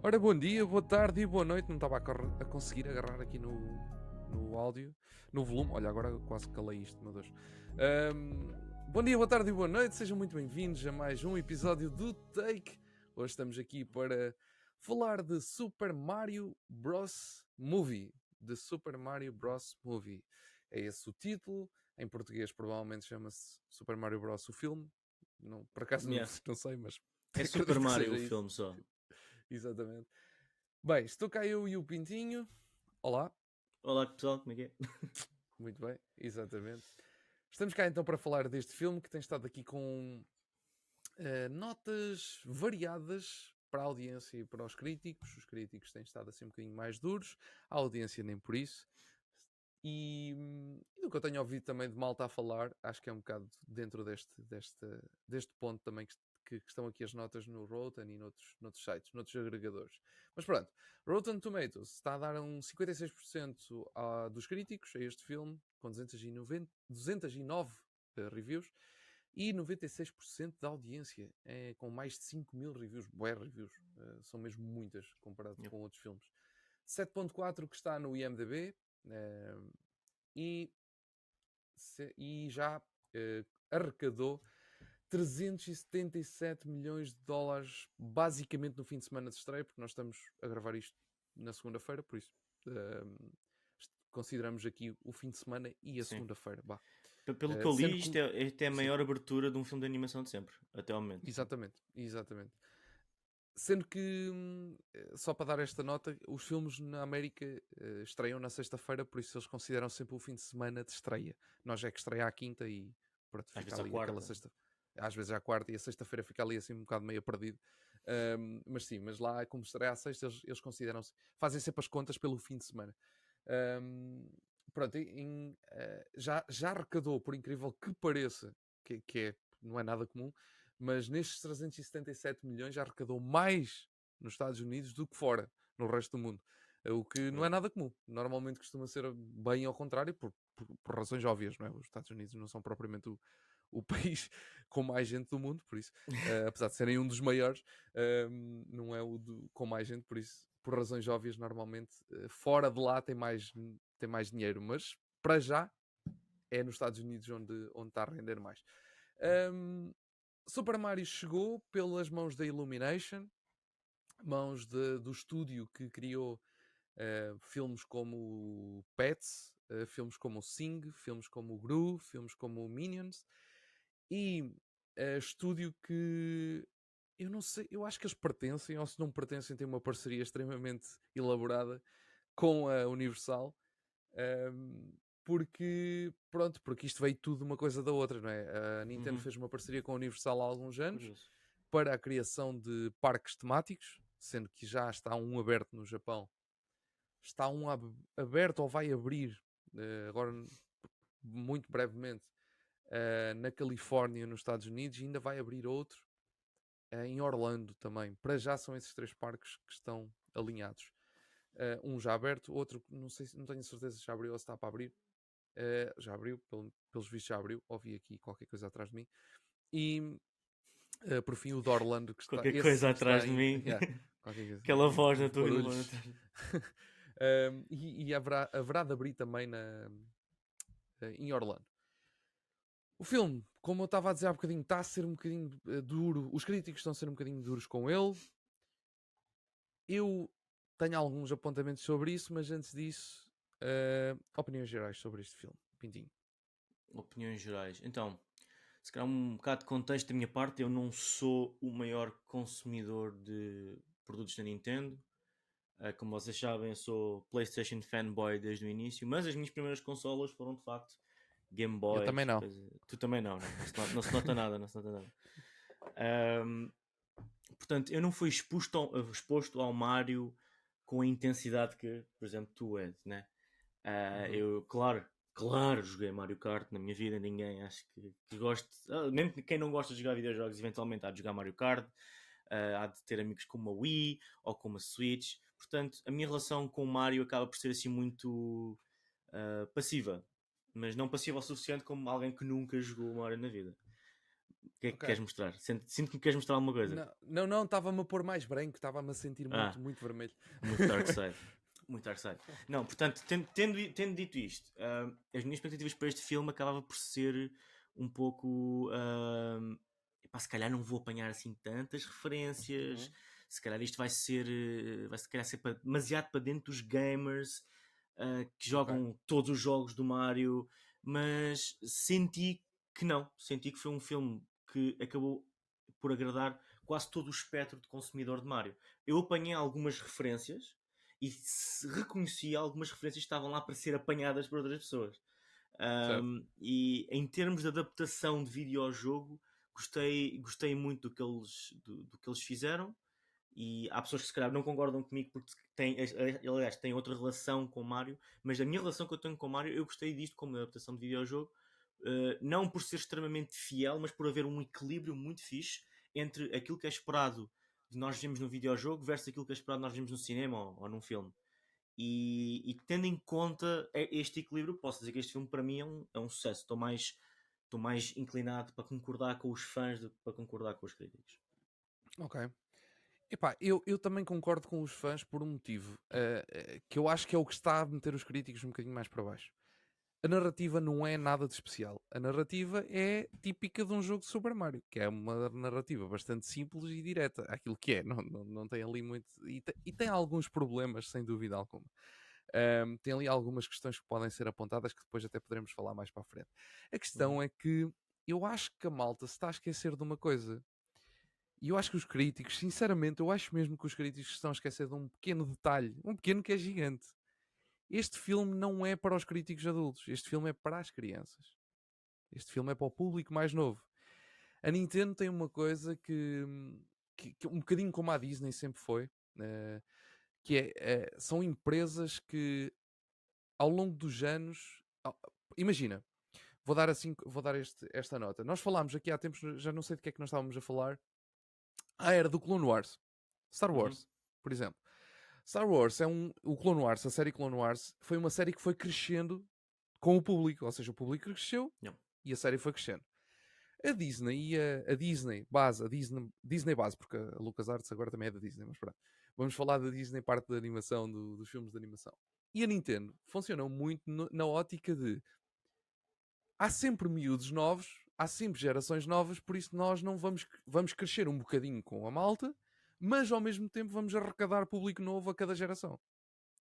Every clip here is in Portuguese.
Ora, bom dia, boa tarde e boa noite. Não estava a conseguir agarrar aqui no áudio, no volume. Olha, agora quase calei isto, meu Deus. Bom dia, boa tarde e boa noite. Sejam muito bem-vindos a mais um episódio do Take. Hoje estamos aqui para falar de Super Mario Bros. Movie. De Super Mario Bros. Movie. É esse o título. Em português provavelmente chama-se Super Mario Bros. O filme. Não, por acaso não, Yeah. não sei, mas É acredito Super que Mario seja o isso. filme só. Exatamente. Bem, estou cá eu e o Pintinho. Olá. Olá pessoal, como é que é? Muito bem, exatamente. Estamos cá então para falar deste filme que tem estado aqui com notas variadas para a audiência e para os críticos. Os críticos têm estado assim um bocadinho mais duros, a audiência nem por isso. E do que eu tenho ouvido também de malta a falar, acho que é um bocado dentro deste ponto também que estão aqui as notas no Rotten e noutros sites, noutros agregadores. Mas pronto, Rotten Tomatoes está a dar um 56% dos críticos a este filme, com 209 reviews, e 96% da audiência, com mais de 5.000 reviews, bué reviews, são mesmo muitas comparado Yep. com outros filmes. 7.4 que está no IMDb, e já arrecadou 377 milhões de dólares basicamente no fim de semana de estreia, porque nós estamos a gravar isto na segunda-feira, por isso consideramos aqui o fim de semana e a Sim. segunda-feira. Pelo que eu li, Sendo isto que é a sim, maior abertura de um filme de animação de sempre, até ao momento. exatamente. Sendo que, só para dar esta nota, os filmes na América estreiam na sexta-feira, por isso eles consideram sempre o fim de semana de estreia. Nós é que estreia à quinta e pronto, Às fica vezes à ali aquela quarta. sexta. Às vezes à quarta e a sexta-feira fica ali assim um bocado meio perdido. Mas sim, mas lá como estreia à sexta, eles consideram-se, fazem sempre as contas pelo fim de semana. Pronto, já arrecadou, por incrível que pareça, não é nada comum, mas nestes 377 milhões já arrecadou mais nos Estados Unidos do que fora, no resto do mundo. O que não é nada comum. Normalmente costuma ser bem ao contrário, por razões óbvias, não é? Os Estados Unidos não são propriamente o país com mais gente do mundo, por isso, apesar de serem um dos maiores, não é com mais gente, por isso, por razões óbvias, normalmente, fora de lá tem mais dinheiro, mas para já é nos Estados Unidos onde está a render mais. Super Mario chegou pelas mãos da Illumination, mãos do estúdio que criou filmes como Pets, filmes como Sing, filmes como Gru, filmes como Minions, e estúdio que eu não sei, eu acho que eles pertencem, ou se não pertencem, têm uma parceria extremamente elaborada com a Universal. Porque isto veio tudo uma coisa da outra, não é? A Nintendo fez uma parceria com a Universal há alguns anos Curioso. para a criação de parques temáticos, sendo que já está um aberto no Japão. Está um aberto ou vai abrir agora muito brevemente na Califórnia, nos Estados Unidos, e ainda vai abrir outro em Orlando também. Para já são esses 3 parques que estão alinhados. Um já aberto, outro não sei, não tenho certeza se já abriu ou se está para abrir. Já abriu, pelos vistos já abriu. Ouvi aqui qualquer coisa atrás de mim. E por fim o de Orlando, Qualquer esse coisa sim que está atrás de em. mim. Qualquer coisa. Aquela voz na Houve tua barulhos. E haverá de abrir também em Orlando. O filme, como eu estava a dizer há bocadinho, está a ser um bocadinho duro. Os críticos estão a ser um bocadinho duros com ele. Eu tenho alguns apontamentos sobre isso, mas antes disso, opiniões gerais sobre este filme. Pintinho. Opiniões gerais. Então, se calhar um bocado de contexto da minha parte, eu não sou o maior consumidor de produtos da Nintendo. Como vocês sabem, eu sou PlayStation fanboy desde o início, mas as minhas primeiras consolas foram de facto Game Eu Boys. também não. Tu também não, né? Não se nota nada, não se nota nada. Portanto, eu não fui exposto ao Mario com a intensidade que, por exemplo, tu és, né? Eu, claro, joguei Mario Kart na minha vida. Ninguém acho que goste, mesmo quem não gosta de jogar videojogos, eventualmente há de jogar Mario Kart, há de ter amigos com uma Wii ou com uma Switch. Portanto, a minha relação com o Mario acaba por ser assim muito passiva, mas não passiva o suficiente como alguém que nunca jogou o Mario na vida. O que é que Ok. queres mostrar? Sinto que queres mostrar alguma coisa. Não, estava-me a pôr mais branco, estava-me a sentir Ah, muito vermelho. muito Dark Side. Muito Dark Side. Não, portanto, tendo dito isto, as minhas expectativas para este filme acabava por ser um pouco. Epá, se calhar não vou apanhar assim tantas referências. Se calhar isto vai ser. Vai se calhar ser demasiado para dentro dos gamers que Ok. jogam todos os jogos do Mario. Mas senti que não. Senti que foi um filme que acabou por agradar quase todo o espectro de consumidor de Mario. Eu apanhei algumas referências e reconheci algumas referências que estavam lá para ser apanhadas por outras pessoas. Certo. E em termos de adaptação de videojogo, gostei muito do que eles fizeram. E há pessoas que se calhar não concordam comigo porque aliás, têm outra relação com o Mario, mas a minha relação que eu tenho com o Mario, eu gostei disto como adaptação de videojogo, não por ser extremamente fiel, mas por haver um equilíbrio muito fixe entre aquilo que é esperado de nós vemos no videojogo versus aquilo que é esperado de nós vemos no cinema ou num filme. E tendo em conta este equilíbrio, posso dizer que este filme para mim é um sucesso. Estou mais inclinado para concordar com os fãs do que para concordar com os críticos. Ok. Epá, eu também concordo com os fãs por um motivo, que eu acho que é o que está a meter os críticos um bocadinho mais para baixo. A narrativa não é nada de especial. A narrativa é típica de um jogo de Super Mario, que é uma narrativa bastante simples e direta. Aquilo que é, não tem ali muito. E tem alguns problemas, sem dúvida alguma. Tem ali algumas questões que podem ser apontadas que depois até poderemos falar mais para a frente. A Uhum. questão é que eu acho que a malta se está a esquecer de uma coisa. E eu acho que os críticos, sinceramente, eu acho mesmo que os críticos estão a esquecer de um pequeno detalhe, um pequeno que é gigante. Este filme não é para os críticos adultos, este filme é para as crianças. Este filme é para o público mais novo. A Nintendo tem uma coisa que um bocadinho como a Disney sempre foi, eh, que são empresas que ao longo dos anos, imagina, vou dar esta nota. Nós falámos aqui há tempos, já não sei de que é que nós estávamos a falar. Era do Clone Wars. Star Uhum. Wars, por exemplo. Star Wars o Clone Wars, a série Clone Wars, foi uma série que foi crescendo com o público, ou seja, o público cresceu Yeah. e a série foi crescendo. A Disney e a Disney base, porque a LucasArts agora também é da Disney, mas pronto. Vamos falar da Disney, parte da animação, dos filmes de animação. E a Nintendo funcionou muito na ótica de há sempre miúdos novos, há sempre gerações novas, por isso nós não vamos crescer um bocadinho com a malta, mas ao mesmo tempo vamos arrecadar público novo a cada geração.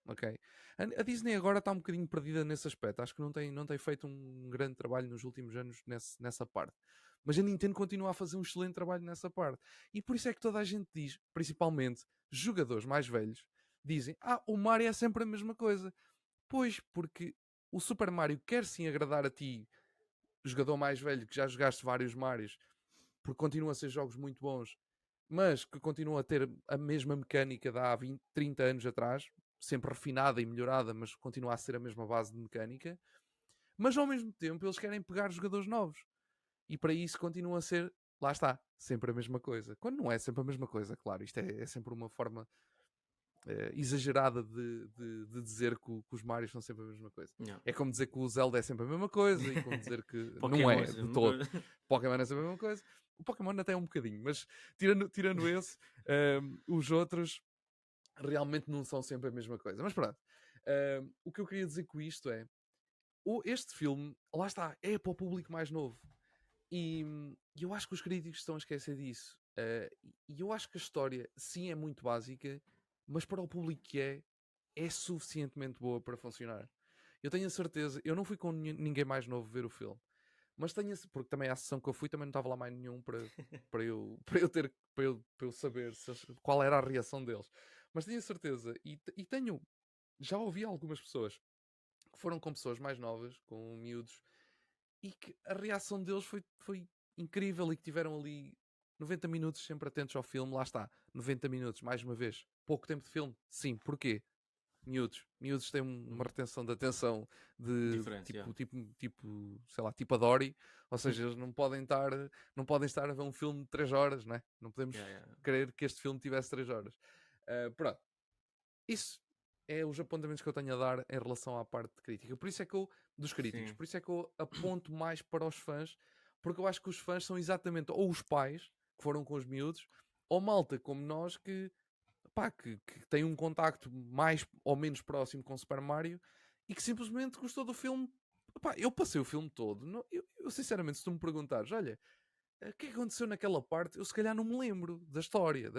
Ok? A Disney agora está um bocadinho perdida nesse aspecto. Acho que não tem feito um grande trabalho nos últimos anos nessa parte. Mas a Nintendo continua a fazer um excelente trabalho nessa parte. E por isso é que toda a gente diz, principalmente jogadores mais velhos, dizem: o Mario é sempre a mesma coisa. Pois, porque o Super Mario quer sim agradar a ti, jogador mais velho que já jogaste vários Marios, porque continua a ser jogos muito bons, mas que continua a ter a mesma mecânica de há 20, 30 anos atrás, sempre refinada e melhorada, mas continua a ser a mesma base de mecânica. Mas ao mesmo tempo eles querem pegar jogadores novos. E para isso continua a ser, lá está, sempre a mesma coisa. Quando não é sempre a mesma coisa, claro, isto é sempre uma forma exagerada de dizer que os Marios são sempre a mesma coisa. Yeah. É como dizer que o Zelda é sempre a mesma coisa e como dizer que não Pokémon, é de todo. Pokémon é sempre a mesma coisa. O Pokémon até é um bocadinho, mas tirando esse, os outros realmente não são sempre a mesma coisa. Mas pronto, o que eu queria dizer com isto é este filme, lá está, é para o público mais novo. E eu acho que os críticos estão a esquecer disso. E eu acho que a história, sim, é muito básica, mas para o público que é suficientemente boa para funcionar. Eu tenho a certeza, eu não fui com ninguém mais novo ver o filme, mas porque também a sessão que eu fui também não estava lá mais nenhum para eu saber qual era a reação deles. Mas tenho a certeza, e já ouvi algumas pessoas que foram com pessoas mais novas, com miúdos, e que a reação deles foi incrível e que tiveram ali 90 minutos sempre atentos ao filme. Lá está, 90 minutos, mais uma vez. Pouco tempo de filme? Sim, porquê? Miúdos. Miúdos têm uma retenção de atenção de Diferente, yeah. sei lá, tipo a Dory. Ou seja, eles não podem estar a ver um filme de 3 horas, né? Não podemos Yeah. querer que este filme tivesse 3 horas. Pronto. Isso é os apontamentos que eu tenho a dar em relação à parte de crítica. Por isso é que dos críticos, Sim. por isso é que eu aponto mais para os fãs, porque eu acho que os fãs são exatamente ou os pais que foram com os miúdos, ou malta como nós pá, que tem um contacto mais ou menos próximo com Super Mario e que simplesmente gostou do filme. Pá, eu passei o filme todo. Eu, sinceramente, se tu me perguntares, olha, o que é que aconteceu naquela parte, eu se calhar não me lembro da história.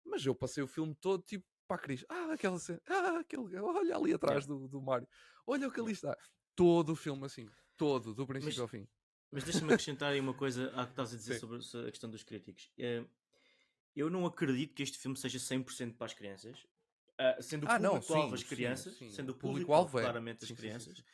Mas eu passei o filme todo tipo, pá, Cris, aquela cena, olha ali atrás Yeah. do Mario, olha o que ali Yeah. está. Todo o filme assim, todo, do princípio Mas, ao fim. mas deixa-me acrescentar aí uma coisa à que estás a dizer Sim. sobre a questão dos críticos. Eu não acredito que este filme seja 100% para as crianças, sendo o Não, público-alvo sim, as sim, crianças, sim. sendo O o público-alvo público-alvo é. claramente as Sim, sim, sim, sim. crianças.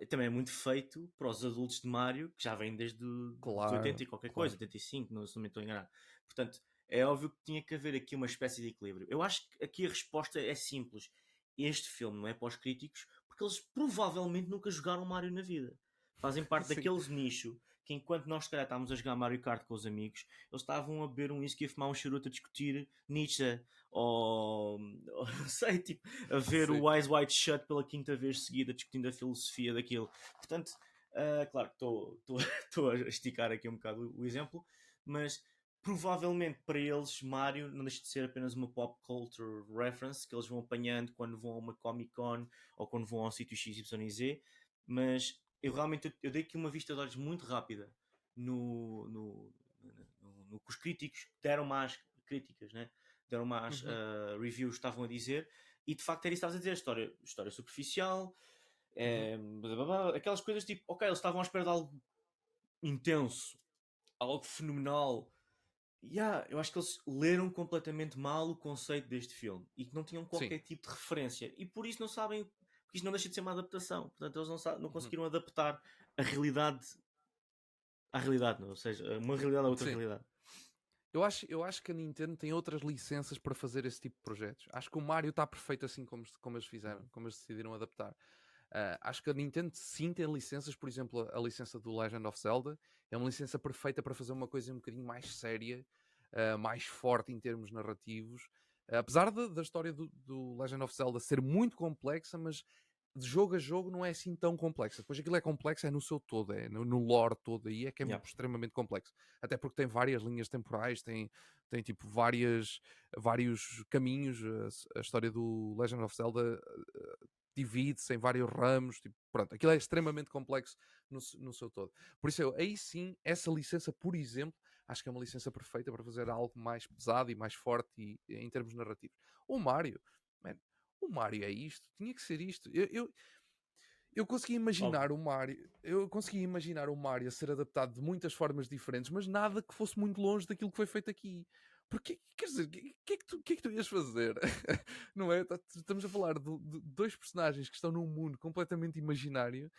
Também é muito feito para os adultos de Mario, que já vêm desde os 80 Claro, e qualquer coisa, claro. 85, não, se não me estou a enganar. Portanto, é óbvio que tinha que haver aqui uma espécie de equilíbrio. Eu acho que aqui a resposta é simples. Este filme não é para os críticos, porque eles provavelmente nunca jogaram Mario na vida. Fazem parte Sim, daqueles nichos que enquanto nós se calhar estávamos a jogar Mario Kart com os amigos, eles estavam a beber um whisky e a fumar um charuto a discutir Nietzsche ou não sei, tipo, a ver sim. o Eyes Wide Shut pela quinta vez seguida discutindo a filosofia daquilo. Portanto, claro que estou a esticar aqui um bocado o exemplo, mas provavelmente para eles Mario não deixa de ser apenas uma pop culture reference que eles vão apanhando quando vão a uma Comic Con ou quando vão a um sítio XYZ, mas eu realmente eu dei aqui uma vista de olhos muito rápida no que os críticos deram más críticas, né? Deram más Uhum. reviews, estavam a dizer, e de facto era isso que estavas a dizer, história superficial, Uhum. blá, blá, blá, aquelas coisas tipo, ok, eles estavam à espera de algo intenso, algo fenomenal. Eu acho que eles leram completamente mal o conceito deste filme e que não tinham Sim. qualquer tipo de referência e por isso não sabem, porque isto não deixa de ser uma adaptação, portanto eles não Uhum. conseguiram adaptar a realidade à realidade, não? Ou seja, uma realidade a outra Sim. realidade. Eu acho que a Nintendo tem outras licenças para fazer esse tipo de projetos. Acho que o Mario está perfeito assim como eles fizeram, como eles decidiram adaptar. Acho que a Nintendo sim tem licenças, por exemplo, a licença do Legend of Zelda é uma licença perfeita para fazer uma coisa um bocadinho mais séria, mais forte em termos narrativos. Apesar da história do Legend of Zelda ser muito complexa, mas de jogo a jogo não é assim tão complexa. Depois aquilo é complexo, é no seu todo, é no lore todo aí, é que é Yeah. extremamente complexo. Até porque tem várias linhas temporais, tem tipo vários caminhos. A história do Legend of Zelda divide-se em vários ramos. Tipo, pronto, aquilo é extremamente complexo no seu todo. Por isso, aí sim, essa licença, por exemplo, acho que é uma licença perfeita para fazer algo mais pesado e mais forte em termos narrativos. O Mario, man, o Mario é isto, tinha que ser isto. Eu consegui imaginar Óbvio. o Mario, eu consegui imaginar o Mario a ser adaptado de muitas formas diferentes, mas nada que fosse muito longe daquilo que foi feito aqui. Porque, quer dizer, que é que tu ias fazer? Não é? Estamos a falar de dois personagens que estão num mundo completamente imaginário.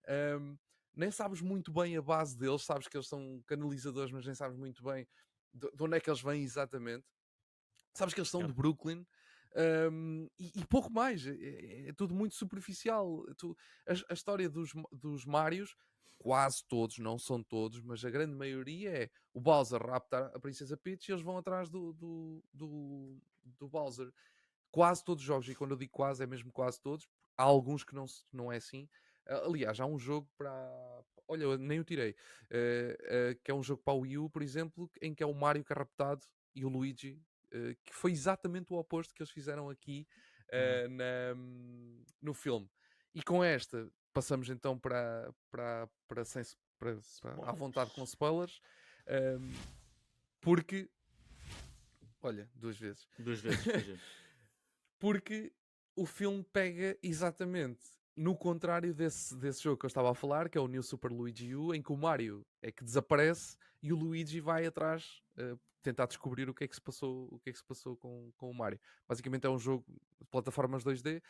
ahm, Nem sabes muito bem a base deles, sabes que eles são canalizadores, mas nem sabes muito bem de onde é que eles vêm exatamente. Sabes que eles são Yeah. de Brooklyn. E pouco mais, é tudo muito superficial. A história dos Marios, quase todos, não são todos, mas a grande maioria é o Bowser raptar a Princesa Peach e eles vão atrás do Bowser. Quase todos os jogos, e quando eu digo quase, é mesmo quase todos, há alguns que não é assim. Aliás, há um jogo para. Olha, eu nem o tirei. Que é um jogo para o Wii U, por exemplo, em que é o Mario que é raptado e o Luigi, que foi exatamente o oposto que eles fizeram aqui Uhum. no filme. E com esta, passamos então para à vontade com Spoilers. spoilers, ehm, porque. Olha, duas vezes. Duas vezes, pois é. Porque o filme pega exatamente no contrário desse jogo que eu estava a falar, que é o New Super Luigi U, em que o Mario é que desaparece e o Luigi vai atrás tentar descobrir o que é que se passou com o Mario. Basicamente é um jogo de plataformas 2D,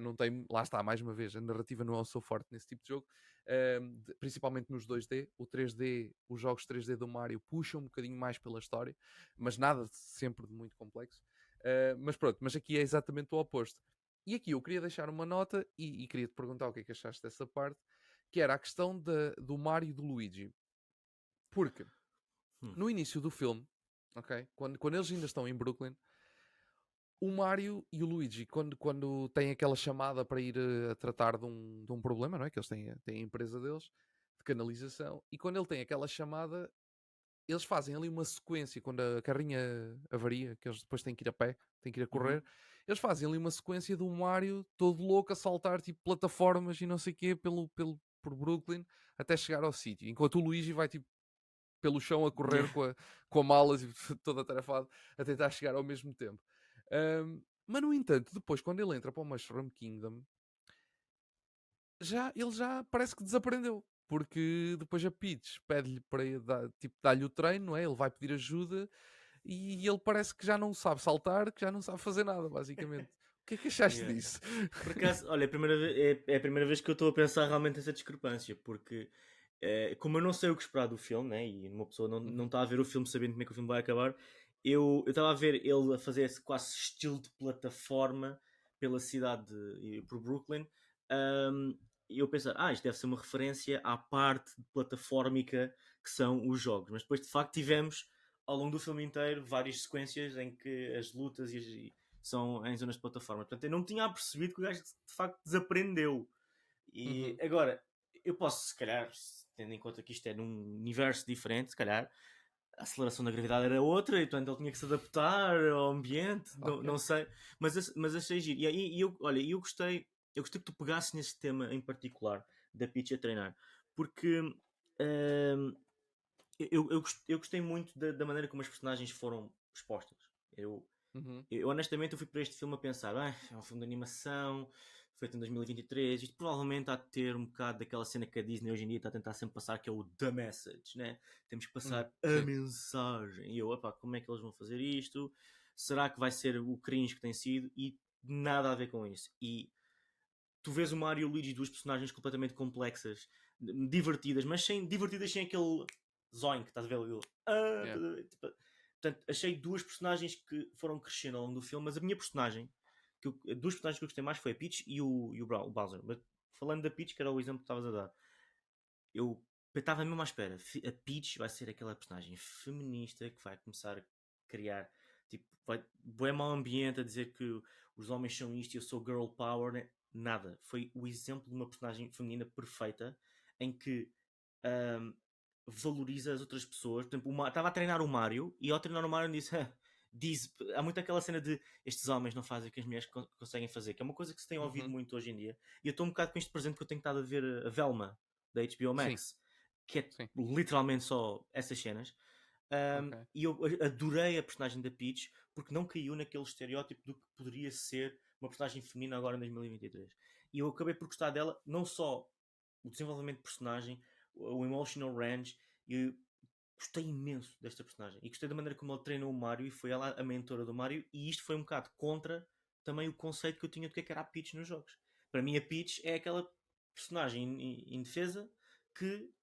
não tem, lá está, mais uma vez, a narrativa não é o seu forte nesse tipo de jogo, principalmente nos 2D. O 3D, os jogos 3D do Mario puxam um bocadinho mais pela história, mas nada sempre de muito complexo. Mas pronto, mas aqui é exatamente o oposto. E aqui eu queria deixar uma nota e queria te perguntar o que é que achaste dessa parte, que era a questão do Mario e do Luigi. Porque Hum. no início do filme, ok, quando eles ainda estão em Brooklyn, o Mario e o Luigi, quando têm aquela chamada para ir a tratar de um problema, não é? Que eles têm a empresa deles, canalização, e quando ele tem aquela chamada, eles fazem ali uma sequência, quando a carrinha avaria, que eles depois têm que ir a pé, têm que ir a correr, eles fazem ali uma sequência do Mario todo louco a saltar tipo plataformas e não sei o quê por Brooklyn até chegar ao sítio, enquanto o Luigi vai tipo pelo chão a correr com a malas e todo atarefado a tentar chegar ao mesmo tempo. Mas no entanto, depois quando ele entra para o Mushroom Kingdom, ele já parece que desaprendeu. Porque depois a Peach pede-lhe para tipo, dar-lhe o treino, não é? Ele vai pedir ajuda e ele parece que já não sabe saltar, que já não sabe fazer nada, basicamente. O que é que achaste disso? Por acaso, olha, é a primeira vez que eu estou a pensar realmente nessa discrepância, porque como eu não sei o que esperar do filme, né, e uma pessoa não está a ver o filme sabendo como é que o filme vai acabar, eu estava a ver ele a fazer esse quase estilo de plataforma pela cidade e por Brooklyn, e eu pensar, isto deve ser uma referência à parte platafórmica que são os jogos, mas depois de facto tivemos ao longo do filme inteiro várias sequências em que as lutas são em zonas de plataforma. Portanto, eu não tinha percebido que o gajo de facto desaprendeu. E agora, eu posso, se calhar, tendo em conta que isto é num universo diferente, se calhar a aceleração da gravidade era outra e portanto ele tinha que se adaptar ao ambiente, não sei, mas achei giro. E eu gostei que tu pegasses nesse tema em particular da Peach a treinar, porque eu gostei muito da maneira como as personagens foram expostas. Eu honestamente eu fui para este filme a pensar, é um filme de animação feito em 2023, isto provavelmente há de ter um bocado daquela cena que a Disney hoje em dia está a tentar sempre passar, que é o The Message, né? Temos que passar a mensagem. E eu, como é que eles vão fazer isto? Será que vai ser o cringe que tem sido? E nada a ver com isso. E tu vês o Mario e o Luigi, duas personagens completamente complexas, divertidas, mas divertidas sem aquele zoink, estás a ver? Tipo, portanto, achei duas personagens que foram crescendo ao longo do filme, mas a minha personagem, duas personagens que eu gostei mais foi a Peach e o Bowser. Mas falando da Peach, que era o exemplo que estavas a dar, eu estava mesmo à espera. A Peach vai ser aquela personagem feminista que vai começar a criar, tipo, vai mau ambiente a dizer que os homens são isto e eu sou girl power, né? Nada. Foi o exemplo de uma personagem feminina perfeita em que valoriza as outras pessoas. Por exemplo, estava a treinar o Mario e ao treinar o Mario disse, há muito aquela cena de estes homens não fazem o que as mulheres conseguem fazer, que é uma coisa que se tem ouvido muito hoje em dia. E eu estou um bocado com este presente porque eu tenho estado a ver a Velma da HBO Max, que é literalmente só essas cenas. E eu adorei a personagem da Peach porque não caiu naquele estereótipo do que poderia ser uma personagem feminina agora em 2023. E eu acabei por gostar dela, não só o desenvolvimento de personagem, o emotional range, e gostei imenso desta personagem. E gostei da maneira como ele treinou o Mario e foi ela a mentora do Mario. E isto foi um bocado contra também o conceito que eu tinha do que era a Peach nos jogos. Para mim, a Peach é aquela personagem indefesa que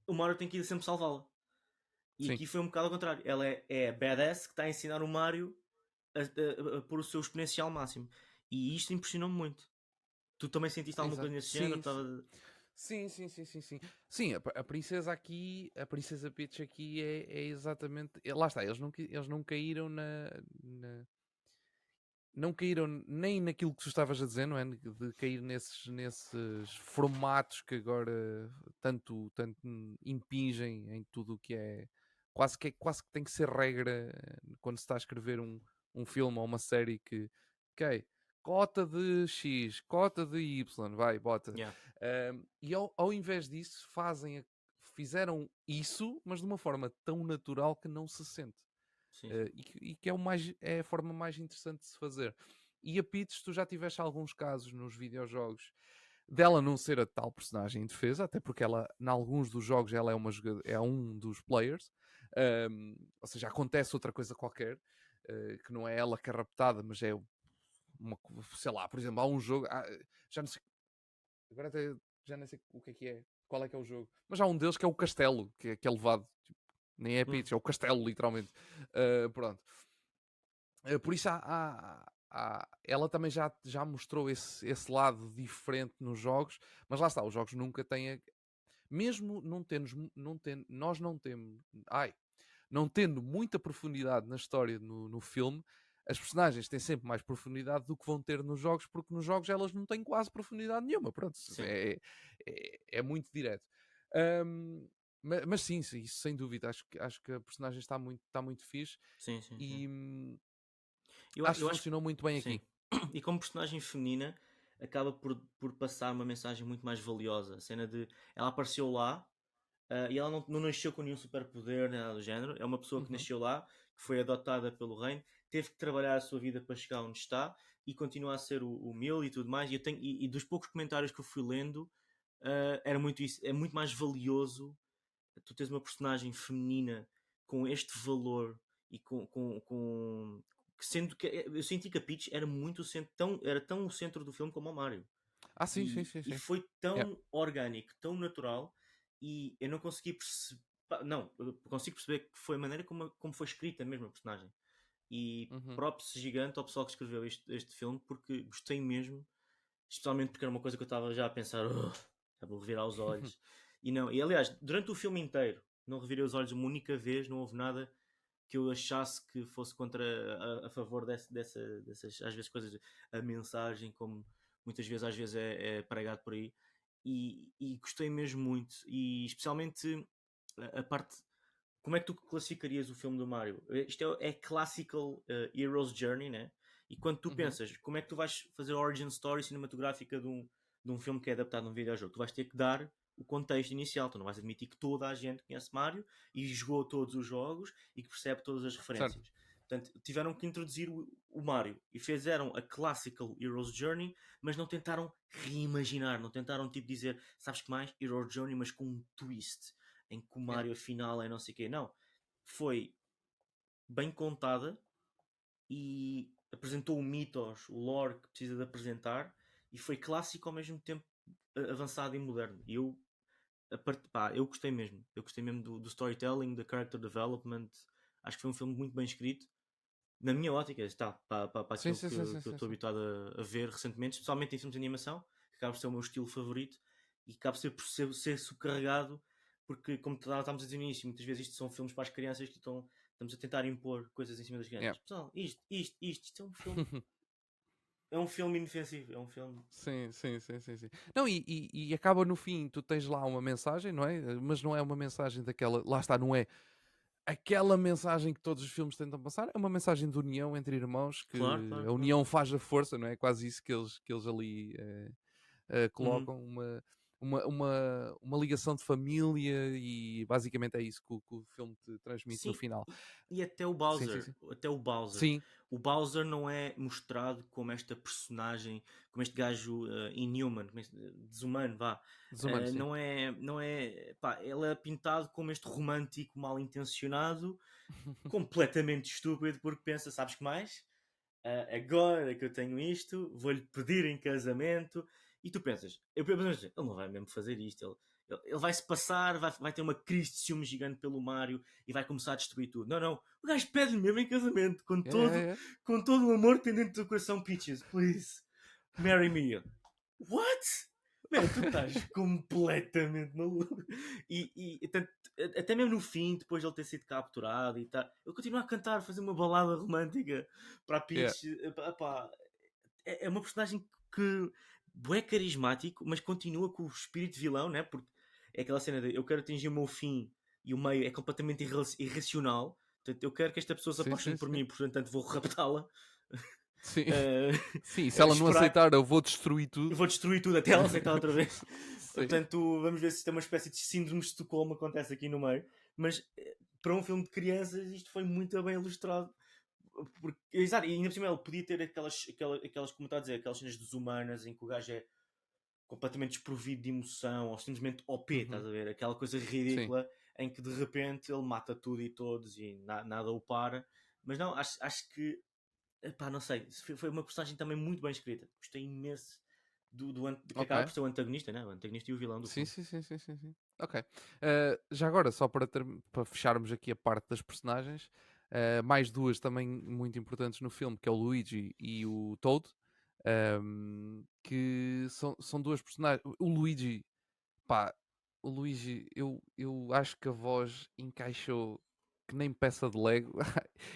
o Mario tem que ir sempre salvá-la. E aqui foi um bocado ao contrário. Ela é a badass que está a ensinar o Mario a pôr o seu exponencial máximo. E isto impressionou-me muito. Tu também sentiste alguma coisa nesse género? Sim. Sim, a princesa aqui, a princesa Peach aqui é exatamente. Lá está, eles não caíram não caíram nem naquilo que tu estavas a dizer, não é? De cair nesses formatos que agora tanto impingem em tudo o que é. Quase que tem que ser regra quando se está a escrever um filme ou uma série que. Ok, cota de X, cota de Y, vai, bota. E ao invés disso, fizeram isso, mas de uma forma tão natural que não se sente. E que é a forma mais interessante de se fazer. E a Peach, tu já tiveste alguns casos nos videojogos dela não ser a tal personagem indefesa, até porque ela, em alguns dos jogos, ela é um dos players, ou seja, acontece outra coisa qualquer, que não é ela que é raptada, mas é sei lá, por exemplo, há um jogo, já não sei, agora até, já não sei o que é, qual é que é o jogo, mas há um deles que é o castelo, que é levado, tipo, nem é Peach, é o castelo, literalmente. Pronto. Por isso ela também já mostrou esse lado diferente nos jogos, mas lá está, os jogos nunca têm. Mesmo nós não temos. Não tendo muita profundidade na história no filme, as personagens têm sempre mais profundidade do que vão ter nos jogos, porque nos jogos elas não têm quase profundidade nenhuma. Pronto, é muito direto. Ahm, mas sim, sim, isso sem dúvida. Acho que a personagem está muito fixe Sim, sim, sim. e Eu acho que acho que funcionou muito bem sim. aqui. E como personagem feminina, acaba por passar uma mensagem muito mais valiosa. A cena de ela apareceu lá. E ela não nasceu com nenhum superpoder, nem nada do género. É uma pessoa que Uhum. nasceu lá, que foi adotada pelo reino, teve que trabalhar a sua vida para chegar onde está e continua a ser humilde e tudo mais. E dos poucos comentários que eu fui lendo, era muito isso. É muito mais valioso tu tens uma personagem feminina com este valor e sendo que eu senti que a Peach era muito era tão o centro do filme como o Mario. Ah, sim, sim, sim, E sim. foi Yeah. tão orgânico, tão natural, e eu não consegui perceber. Não, eu consigo perceber que foi a maneira como foi escrita mesmo a personagem. E Uhum. props gigante ao pessoal que escreveu este filme, porque gostei mesmo, especialmente porque era uma coisa que eu estava já a pensar, já vou revirar os olhos. E não, e aliás, durante o filme inteiro, não revirei os olhos uma única vez, não houve nada que eu achasse que fosse contra a favor dessas às vezes coisas, a mensagem, como muitas vezes às vezes é pregado por aí. E gostei mesmo muito, e especialmente a parte. Como é que tu classificarias o filme do Mario? Isto é classical Hero's Journey, né? E quando tu Uhum. pensas, como é que tu vais fazer a origin story cinematográfica de um filme que é adaptado a um videojogo? Tu vais ter que dar o contexto inicial. Tu não vais admitir que toda a gente conhece Mario e jogou todos os jogos e que percebe todas as Certo. referências. Portanto, tiveram que introduzir o Mario e fizeram a classical Hero's Journey, mas não tentaram reimaginar, não tentaram tipo dizer, sabes que mais? Hero's Journey, mas com um twist em que o Yeah. Mario final é não sei o quê. Não. Foi bem contada e apresentou o mitos, o lore que precisa de apresentar, e foi clássico ao mesmo tempo avançado e moderno. E eu gostei mesmo. Eu gostei mesmo do storytelling, do character development. Acho que foi um filme muito bem escrito. Na minha ótica, está para Sim, aquilo sim, que, sim, sim, eu sim, estou sim. habituado a ver recentemente, especialmente em filmes de animação, que acaba por ser o meu estilo favorito e acaba por ser subcarregado, porque, como estávamos a dizer no início, muitas vezes isto são filmes para as crianças que estamos a tentar impor coisas em cima das Yeah. crianças. Pessoal, isto é um filme inofensivo, é um filme. Sim, sim, sim, sim, sim. Não, e acaba no fim, tu tens lá uma mensagem, não é? Mas não é uma mensagem daquela. Lá está, não é aquela mensagem que todos os filmes tentam passar, é uma mensagem de união entre irmãos, Claro, que claro, a claro. união faz a força, não é? É quase isso que eles ali Uhum. colocam, uma ligação de família, e basicamente é isso que o filme te transmite no Sim, final. e até o Sim, sim, Bowser, sim. até o Bowser. Sim, O Bowser não é mostrado como esta personagem, como este gajo inhuman, desumano, vá. desumano, sim. Pá, ele é pintado como este romântico mal intencionado, completamente estúpido, porque pensa, sabes que mais? Agora que eu tenho isto, vou-lhe pedir em casamento. E tu pensas, eu penso, ele não vai mesmo fazer isto. Ele vai se passar, vai ter uma crise de ciúme gigante pelo Mario e vai começar a destruir tudo. Não, não. O gajo pede-lhe mesmo em casamento, Yeah, yeah, yeah. com todo o amor que tem dentro do coração. Peaches, please, marry me. What? Man, tu estás completamente maluco. Tanto, até mesmo no fim, depois de ele ter sido capturado e tal, ele continua a cantar, a fazer uma balada romântica para a Yeah. Peach. Epá, é uma personagem que é carismático, mas continua com o espírito vilão, né? Porque é aquela cena de eu quero atingir o meu fim e o meio é completamente irracional. Portanto, eu quero que esta pessoa se Sim, apaixone sim, por sim. mim, portanto vou raptá-la. Sim. Uh, Sim, se ela não esperar aceitar, eu vou destruir eu tudo. vou destruir tudo até ela aceitar outra vez. Sim. Portanto, vamos ver se tem uma espécie de síndrome de Estocolmo acontece aqui no meio. Mas para um filme de crianças, isto foi muito bem ilustrado. Porque, exato, e ainda por cima ele podia ter aquelas como está a dizer, aquelas cenas desumanas em que o gajo é completamente desprovido de emoção ou simplesmente OP, estás Uhum. a ver? Aquela coisa Sim. ridícula em que de repente ele mata tudo e todos e nada o para. Mas não, acho que epá, não sei, foi uma personagem também muito bem escrita. Gostei imenso que acaba Ok. por ser o antagonista, né? O antagonista e o vilão do Sim, filme. sim, sim, sim, sim, sim. Ok. Já agora, só para fecharmos aqui a parte das personagens, mais duas também muito importantes no filme, que é o Luigi e o Toad, que são duas personagens. O Luigi, pá, o Luigi, eu acho que a voz encaixou que nem peça de Lego.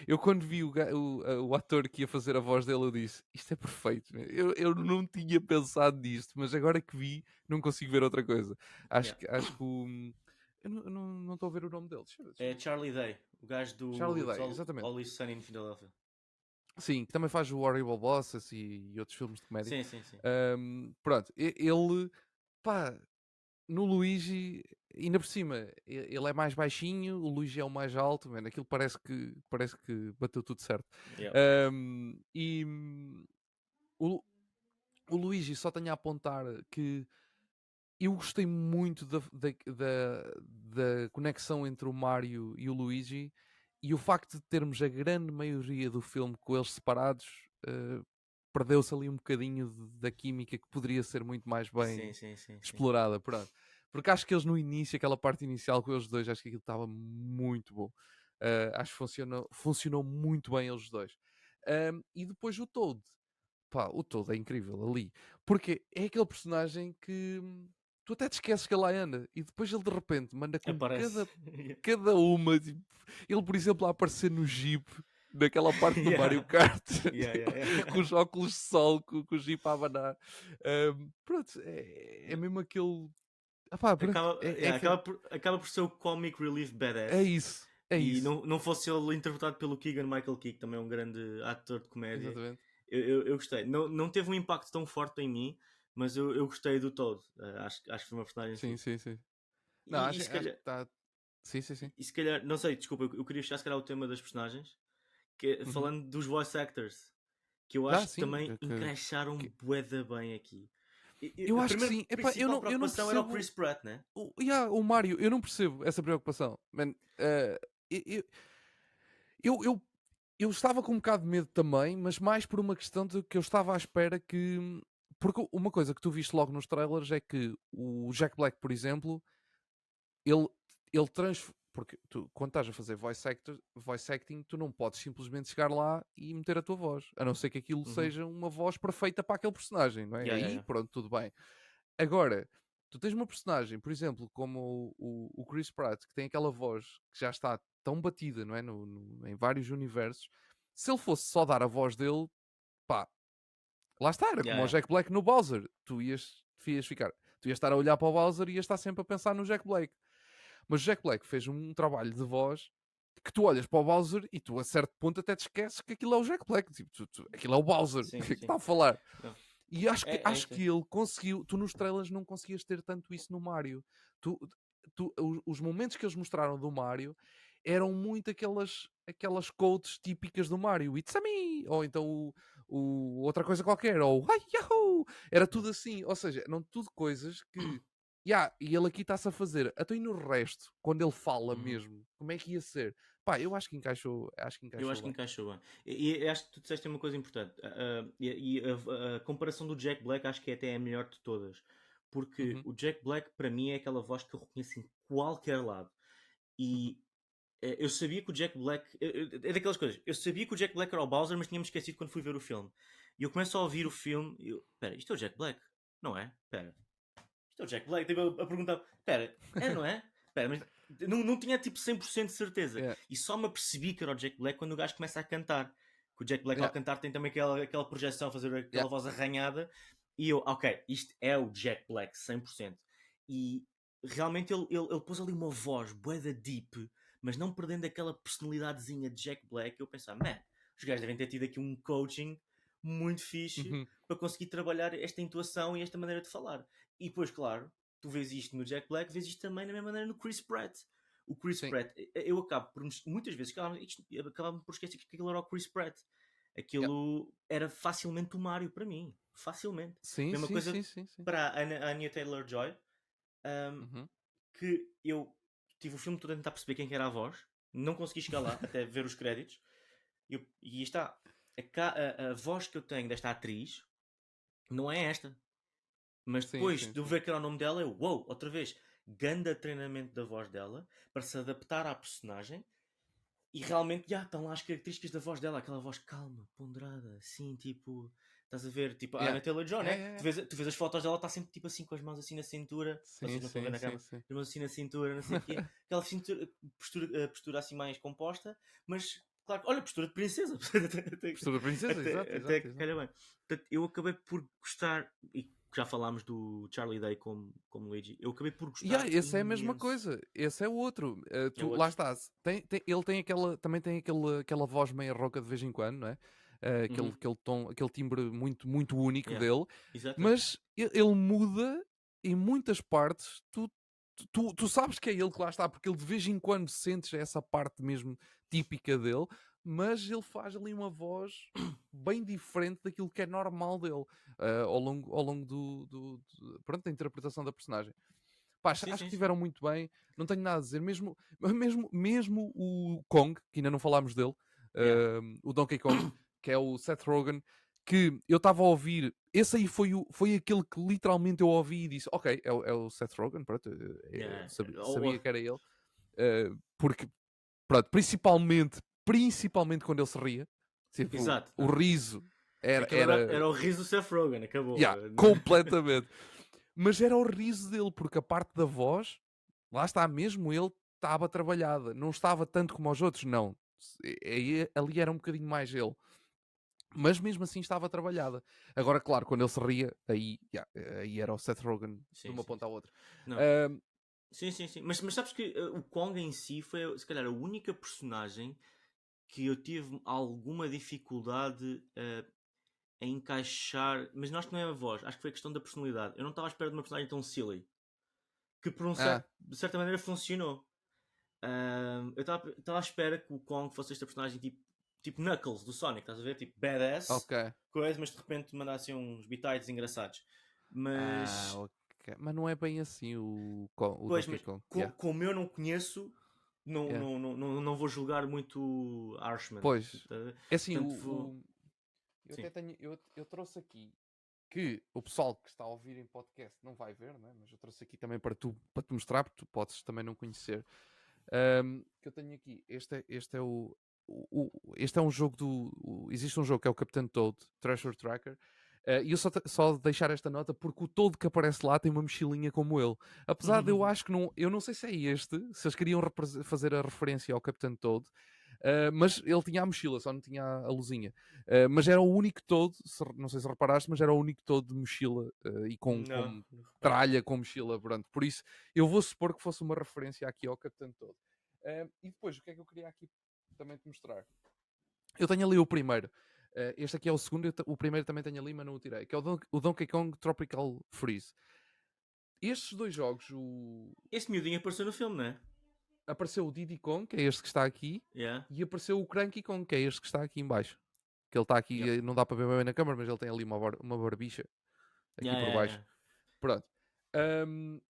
Eu quando vi o ator que ia fazer a voz dele, eu disse, isto é perfeito. Meu. Eu não tinha pensado nisto, mas agora que vi, não consigo ver outra coisa. Yeah. Acho que o... Eu não estou a ver o nome dele. Deixa eu É ver. Charlie Day, o gajo Charlie do It's Day, exatamente. Always Sunny in Philadelphia. Sim, que também faz o Horrible Bosses e outros filmes de comédia. Sim, sim, sim. Pronto, ele, pá, no Luigi, ainda por cima, ele é mais baixinho, o Luigi é o mais alto, mano, aquilo parece que bateu tudo certo. Yeah. E o, o Luigi só tenho a apontar que eu gostei muito da conexão entre o Mario e o Luigi e o facto de termos a grande maioria do filme com eles separados, perdeu-se ali um bocadinho da química que poderia ser muito mais bem Sim. explorada. Pronto. Porque acho que eles no início, aquela parte inicial com eles dois, acho que aquilo estava muito bom. Acho que funcionou muito bem eles dois. E depois o Toad. Pá, o Toad é incrível ali. Porque é aquele personagem que tu até te esqueces que ele lá anda. E depois ele de repente manda com Aparece. cada uma. Tipo, ele, por exemplo, a aparecer no Jeep, naquela parte do Mario Yeah. Kart, Yeah. com os óculos de sol, com o Jeep a abanar. Pronto, é mesmo aquele. Ah, pá, pronto, Acaba por ser o comic relief é badass. isso. É E isso. não fosse ele interpretado pelo Keegan Michael Key, que também é um grande ator de comédia, Exatamente. eu gostei. Não teve um impacto tão forte em mim, mas eu gostei do todo. Acho que foi uma personagem Sim, fixe. sim. Não, E se acho calhar, que está. Sim. e se calhar, não sei, desculpa, eu queria fechar se calhar o tema das personagens, Uhum. falando dos voice actors, que eu acho que Sim. também encaixaram bué da bem aqui. Eu A acho que primeira sim. Epá, principal eu não preocupação era o percebo. Chris Pratt, né? O Mario, eu não percebo essa preocupação. Man, eu, eu, eu estava com um bocado de medo também, mas mais por uma questão de que eu estava à espera que. Porque uma coisa que tu viste logo nos trailers é que o Jack Black, por exemplo, ele, ele porque tu, quando estás a fazer voice acting, tu não podes simplesmente chegar lá e meter a tua voz, a não ser que aquilo Uhum. seja uma voz perfeita para aquele personagem, não é? Aí, Yeah. pronto, tudo bem. Agora, tu tens uma personagem, por exemplo, como o Chris Pratt, que tem aquela voz que já está tão batida, não é? Em vários universos. Se ele fosse só dar a voz dele, pá, lá está, era como o Yeah. Jack Black no Bowser. Tu ias ficar, tu ias estar a olhar para o Bowser e ias estar sempre a pensar no Jack Black. Mas o Jack Black fez um trabalho de voz que tu olhas para o Bowser e tu a certo ponto até te esqueces que aquilo é o Jack Black. Tipo, aquilo é o Bowser que Sim. está a falar. Não. E acho Sim. que ele conseguiu. Tu nos trailers não conseguias ter tanto isso no Mario. Os momentos que eles mostraram do Mario eram muito aquelas quotes típicas do Mario. It's a me! Ou então outra coisa qualquer. Ou hi, yahoo! Era tudo assim. Ou seja, eram tudo coisas que. E ele aqui está-se a fazer. Até e no resto, quando ele fala Uhum. mesmo, como é que ia ser? Pá, eu acho que encaixou, Eu acho que bem. encaixou bem. E acho que tu disseste uma coisa importante. A comparação do Jack Black acho que até é a melhor de todas. Porque Uhum, o Jack Black, para mim, é aquela voz que eu reconheço em qualquer lado. uhum. E eu sabia que o Jack Black. É daquelas coisas. Eu sabia que o Jack Black era o Bowser, mas tinha-me esquecido quando fui ver o filme. E eu começo a ouvir o filme e eu. Espera, isto é o Jack Black? Não é? Espera. Isto é o Jack Black. Tipo, a perguntar. Espera, não é? Espera, mas não tinha tipo 100% de certeza. Yeah, E só me apercebi que era o Jack Black quando o gajo começa a cantar. Que o Jack Black ao yeah, cantar tem também aquela projeção, fazer yeah. aquela voz arranhada. E eu, ok, isto é o Jack Black 100%. E realmente ele pôs ali uma voz boeda deep, mas não perdendo aquela personalidadezinha de Jack Black. Eu pensava, man, os gajos devem ter tido aqui um coaching muito fixe Uhum. para conseguir trabalhar esta intuação e esta maneira de falar. E depois, claro, tu vês isto no Jack Black, vês isto também na mesma maneira no Chris Pratt. O Chris Sim. Pratt, eu acabo por muitas vezes acabava por esquecer que aquilo era o Chris Pratt. Yeah. Aquilo era facilmente o Mario para mim. Facilmente. Sim, Mesma sim, coisa sim, sim, sim. para a Anya Taylor-Joy, um, Uhum. que eu tive o filme todo a tentar perceber quem que era a voz, não consegui chegar lá até ver os créditos. E está, a voz que eu tenho desta atriz não é esta. Mas Sim, depois sim, de eu sim. ver que era o nome dela, eu, uou, outra vez, ganda treinamento da voz dela para se adaptar à personagem. E realmente, já estão lá as características da voz dela, aquela voz calma, ponderada, assim, tipo, Estás a ver? Tipo, a Yeah. Anya Taylor-Joy, Yeah, né? yeah, Tu vês as fotos dela, está sempre tipo assim com as mãos assim na cintura. Sim, Vocês não estão a ver sim, na sim, cama. sim. As mãos assim na cintura, não sei o quê. Aquela postura assim mais composta, mas claro, olha, postura de princesa. Postura princesa, exato, Até exato, que exato. calha bem. Portanto, eu acabei por gostar, e já falámos do Charlie Day como Luigi, eu acabei por gostar Esse é a mesma imenso. coisa. Esse é o outro. É o Lá outro? estás. Ele tem também tem aquela voz meio rouca de vez em quando, não é? Uhum. Aquele tom, aquele timbre muito, muito único Yeah. dele. Exato. Mas ele muda em muitas partes. Tu sabes que é ele que lá está, porque ele de vez em quando sentes essa parte mesmo típica dele, mas ele faz ali uma voz bem diferente daquilo que é normal dele ao longo pronto, da interpretação da personagem. Pá, Sim, acho sim, que sim. tiveram muito bem, não tenho nada a dizer. Mesmo o Kong, que ainda não falámos dele, Yeah. o Donkey Kong, que é o Seth Rogen, que eu estava a ouvir. Esse aí foi aquele que literalmente eu ouvi e disse: Ok, é o Seth Rogen, pronto, Yeah. sabia que era ele, porque, pronto, principalmente quando ele se ria, tipo, Exato. o Não. riso Aquilo era era o riso do Seth Rogen, acabou. yeah, completamente. Mas era o riso dele, porque a parte da voz, lá está, mesmo ele estava trabalhada. Não estava tanto como os outros, não. Ali era um bocadinho mais ele. Mas mesmo assim estava trabalhada. Agora, claro, quando ele se ria, aí era o Seth Rogen de Sim, uma sim, ponta à sim. outra. Não. Ahm, Sim, sim, sim. Mas sabes que o Kong em si foi, se calhar, a única personagem que eu tive alguma dificuldade a encaixar. Mas não acho que não é a voz, acho que foi a questão da personalidade. Eu não estava à espera de uma personagem tão silly. Que ah, de certa maneira funcionou. Eu estava à espera que o Kong fosse esta personagem tipo Knuckles do Sonic, estás a ver? Tipo badass, ok. coisa, mas de repente mandasse uns bitites engraçados. Mas, Ok. Mas não é bem assim o pois, Donkey mas Kong. Yeah, como eu não conheço, yeah. não vou julgar muito Arshman. Pois, é assim, Portanto, vou. eu Sim. até tenho, eu trouxe aqui que o pessoal que está a ouvir em podcast não vai ver, não é? Mas eu trouxe aqui também para te mostrar, porque tu podes também não conhecer. Que eu tenho aqui, este é este é um jogo existe um jogo que é o Captain Toad Treasure Tracker. E eu só deixar esta nota porque o Toad que aparece lá tem uma mochilinha como ele. Apesar de eu acho que não, eu não sei se é este, se eles queriam fazer a referência ao Captain Toad, mas ele tinha a mochila, só não tinha a luzinha. Mas era o único todo, não sei se reparaste, mas era o único todo de mochila e Não, com não reparei. tralha com mochila, pronto. Por isso, eu vou supor que fosse uma referência aqui ao Capitão Todo. E depois, o que é que eu queria aqui também te mostrar? Eu tenho ali o primeiro. Este aqui é o segundo, o primeiro também tenho ali, mas não o tirei. Que é o Donkey Kong Tropical Freeze. Estes dois jogos, Esse miudinho apareceu no filme, não é? apareceu o Diddy Kong, que é este que está aqui, Yeah. e apareceu o Cranky Kong, que é este que está aqui em baixo. Que ele está aqui, Yep. não dá para ver bem na câmera, mas ele tem ali uma barbicha aqui Yeah, por yeah, baixo. yeah. Pronto.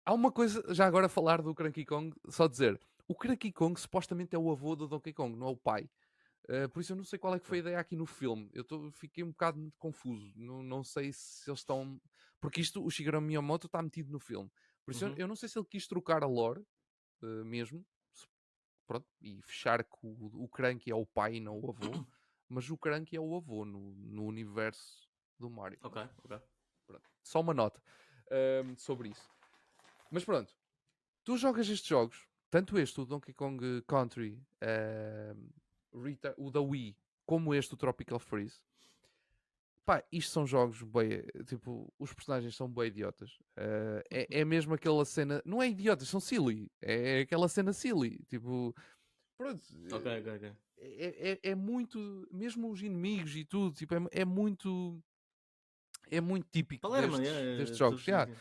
Há uma coisa, já agora a falar do Cranky Kong, só dizer, o Cranky Kong supostamente é o avô do Donkey Kong, não é o pai. Por isso eu não sei qual é que foi a ideia aqui no filme. Fiquei um bocado confuso. Não sei se eles estão. Porque o Shigeru Miyamoto está metido no filme. Por isso Uhum. eu não sei se ele quis trocar a lore mesmo. Pronto, e fechar que o Cranky é o pai e não o avô. Mas o Cranky é o avô no universo do Mario. Ok, Mas, ok. pronto. Só uma nota sobre isso. Mas pronto, tu jogas estes jogos, tanto este, o Donkey Kong Country, o da Wii, como este, o Tropical Freeze. Pá, isto são jogos bem, tipo, os personagens são bem idiotas. É mesmo aquela cena, não é idiotas, são silly. É aquela cena silly. Tipo, pronto, Ok, ok, ok. é muito, mesmo os inimigos e tudo, tipo, é muito típico Palermo, destes estou a jogos. perceber.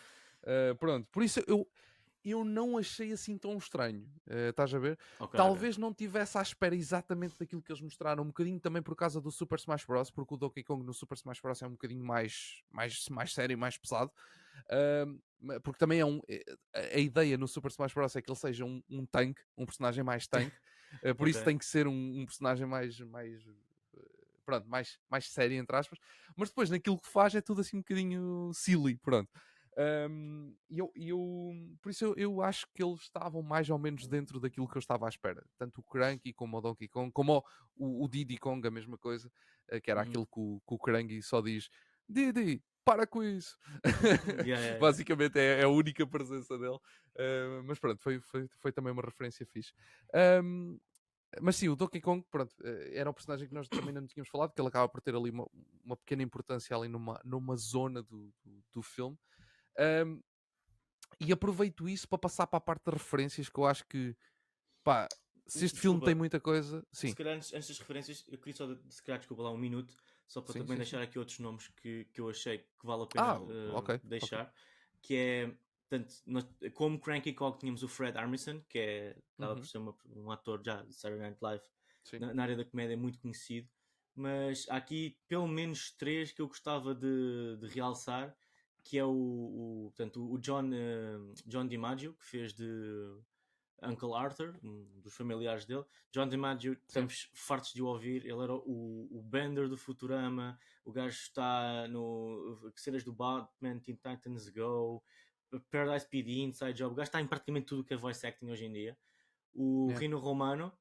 Pronto, por isso eu não achei assim tão estranho. Estás a ver? Ok, ok. Talvez não tivesse à espera exatamente daquilo que eles mostraram, um bocadinho também por causa do Super Smash Bros. Porque o Donkey Kong no Super Smash Bros. É um bocadinho mais sério e mais pesado. Porque também a ideia no Super Smash Bros. É que ele seja um tanque, um personagem mais tanque. Por Ok. isso tem que ser um personagem pronto, mais sério, entre aspas. Mas depois naquilo que faz é tudo assim um bocadinho silly, pronto. Por isso eu acho que eles estavam mais ou menos dentro daquilo que eu estava à espera. Tanto o Cranky como o Donkey Kong, como o Diddy Kong, a mesma coisa. que era Uhum. aquele que o Krang só diz Didi, para com isso. Yeah. Basicamente é a única presença dele. Mas pronto, foi também uma referência fixe. Um, mas sim, o Donkey Kong, pronto, era um personagem que nós também não tínhamos falado, que ele acaba por ter ali uma pequena importância ali numa zona do filme. Um, e aproveito isso para passar para a parte de referências, que eu acho que, pá, se este filme tem Desculpa, muita coisa... se Sim, calhar antes das referências, eu queria só, se calhar, desculpa lá um minuto, só para sim, também sim, sim. deixar aqui outros nomes que eu achei que vale a pena Ok, ok. deixar, que é, portanto, como Cranky Cog tínhamos o Fred Armisen, que acaba por Uhum, ser um ator já de Saturday Night Live, sim, na área da comédia muito conhecido, mas há aqui pelo menos três que eu gostava de realçar, que é portanto, o John DiMaggio, que fez de Uncle Arthur, um dos familiares dele. John DiMaggio, sim. estamos fartos de o ouvir. Ele era o Bender do Futurama. O gajo está no cenas do Batman, Teen Titans Go, Paradise PD, Inside Job. O gajo está em praticamente tudo que é voice acting hoje em dia. O Yeah. Rino Romano,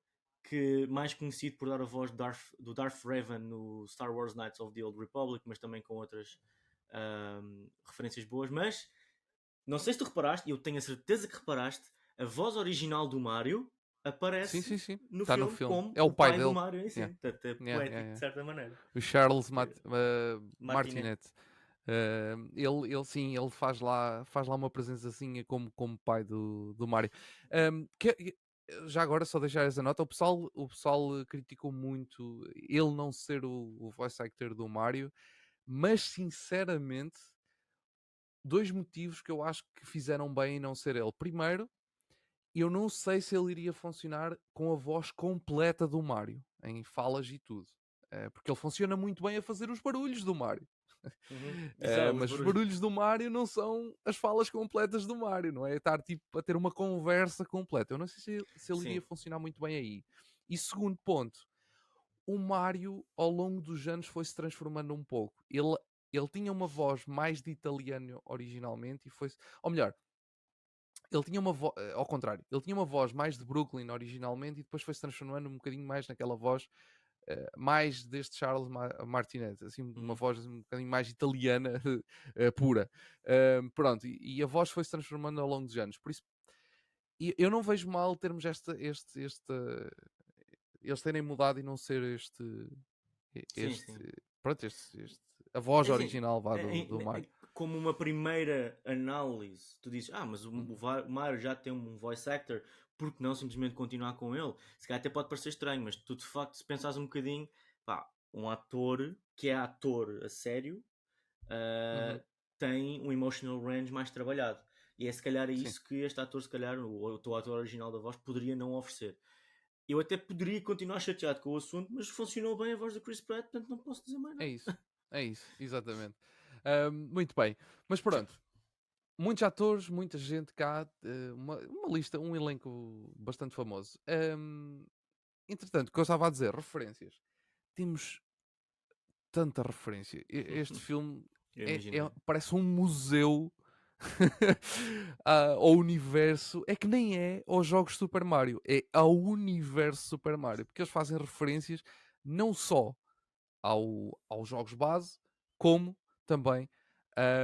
que mais conhecido por dar a voz do Darth Revan no Star Wars Knights of the Old Republic, mas também com outras referências boas. Mas não sei se tu reparaste, e eu tenho a certeza que reparaste, a voz original do Mario Sim, aparece sim, sim. no Está no filme filme. como É o o pai pai do dele. Mario em si. Yeah. Portanto, é Yeah, yeah, poético de yeah. certa maneira. O Charles Martinet. Martinet. Ele faz lá uma presençazinha como pai do Mario. Já agora, só deixar essa nota, o pessoal criticou muito ele não ser o voice actor do Mario, mas sinceramente, dois motivos que eu acho que fizeram bem em não ser ele. Primeiro, eu não sei se ele iria funcionar com a voz completa do Mario, em falas e tudo. Porque ele funciona muito bem a fazer os barulhos do Mario. Uhum. Exato, os Mas os barulhos. barulhos do Mario não são as falas completas do Mario, não é? Estar tipo a ter uma conversa completa. Eu não sei se ele iria Sim. funcionar muito bem aí. E segundo ponto, o Mario ao longo dos anos foi-se transformando um pouco. Ele tinha uma voz mais de italiano originalmente e foi-se. Ou melhor, ele tinha uma voz. Ao contrário, ele tinha uma voz mais de Brooklyn originalmente e depois foi-se transformando um bocadinho mais naquela voz mais deste Charles Martinet, assim, uma Uhum. voz um bocadinho mais italiana, pura. Pronto, e a voz foi-se transformando ao longo dos anos. Por isso, eu não vejo mal termos eles terem mudado e não ser Sim, este, sim. pronto, a voz É assim, original vá, do Mario. como uma primeira análise, tu dizes, mas Uhum. o Mario já tem um voice actor, porque não simplesmente continuar com ele? Se calhar até pode parecer estranho, mas tu de facto, se pensares um bocadinho, pá, um ator que é ator a sério, Uhum. tem um emotional range mais trabalhado. E é se calhar Sim, isso que este ator, se calhar, o teu ator original da voz, poderia não oferecer. Eu até poderia continuar chateado com o assunto, mas funcionou bem a voz do Chris Pratt, portanto não posso dizer mais é nada. isso. É isso, exatamente. Muito bem. Mas pronto, muitos atores, muita gente cá, uma lista, um elenco bastante famoso. Entretanto, o que eu estava a dizer, referências. Temos tanta referência. Este filme Eu imaginei. parece um museu ao universo. É que nem é aos jogos Super Mario, é ao universo Super Mario, porque eles fazem referências não só aos jogos base, como também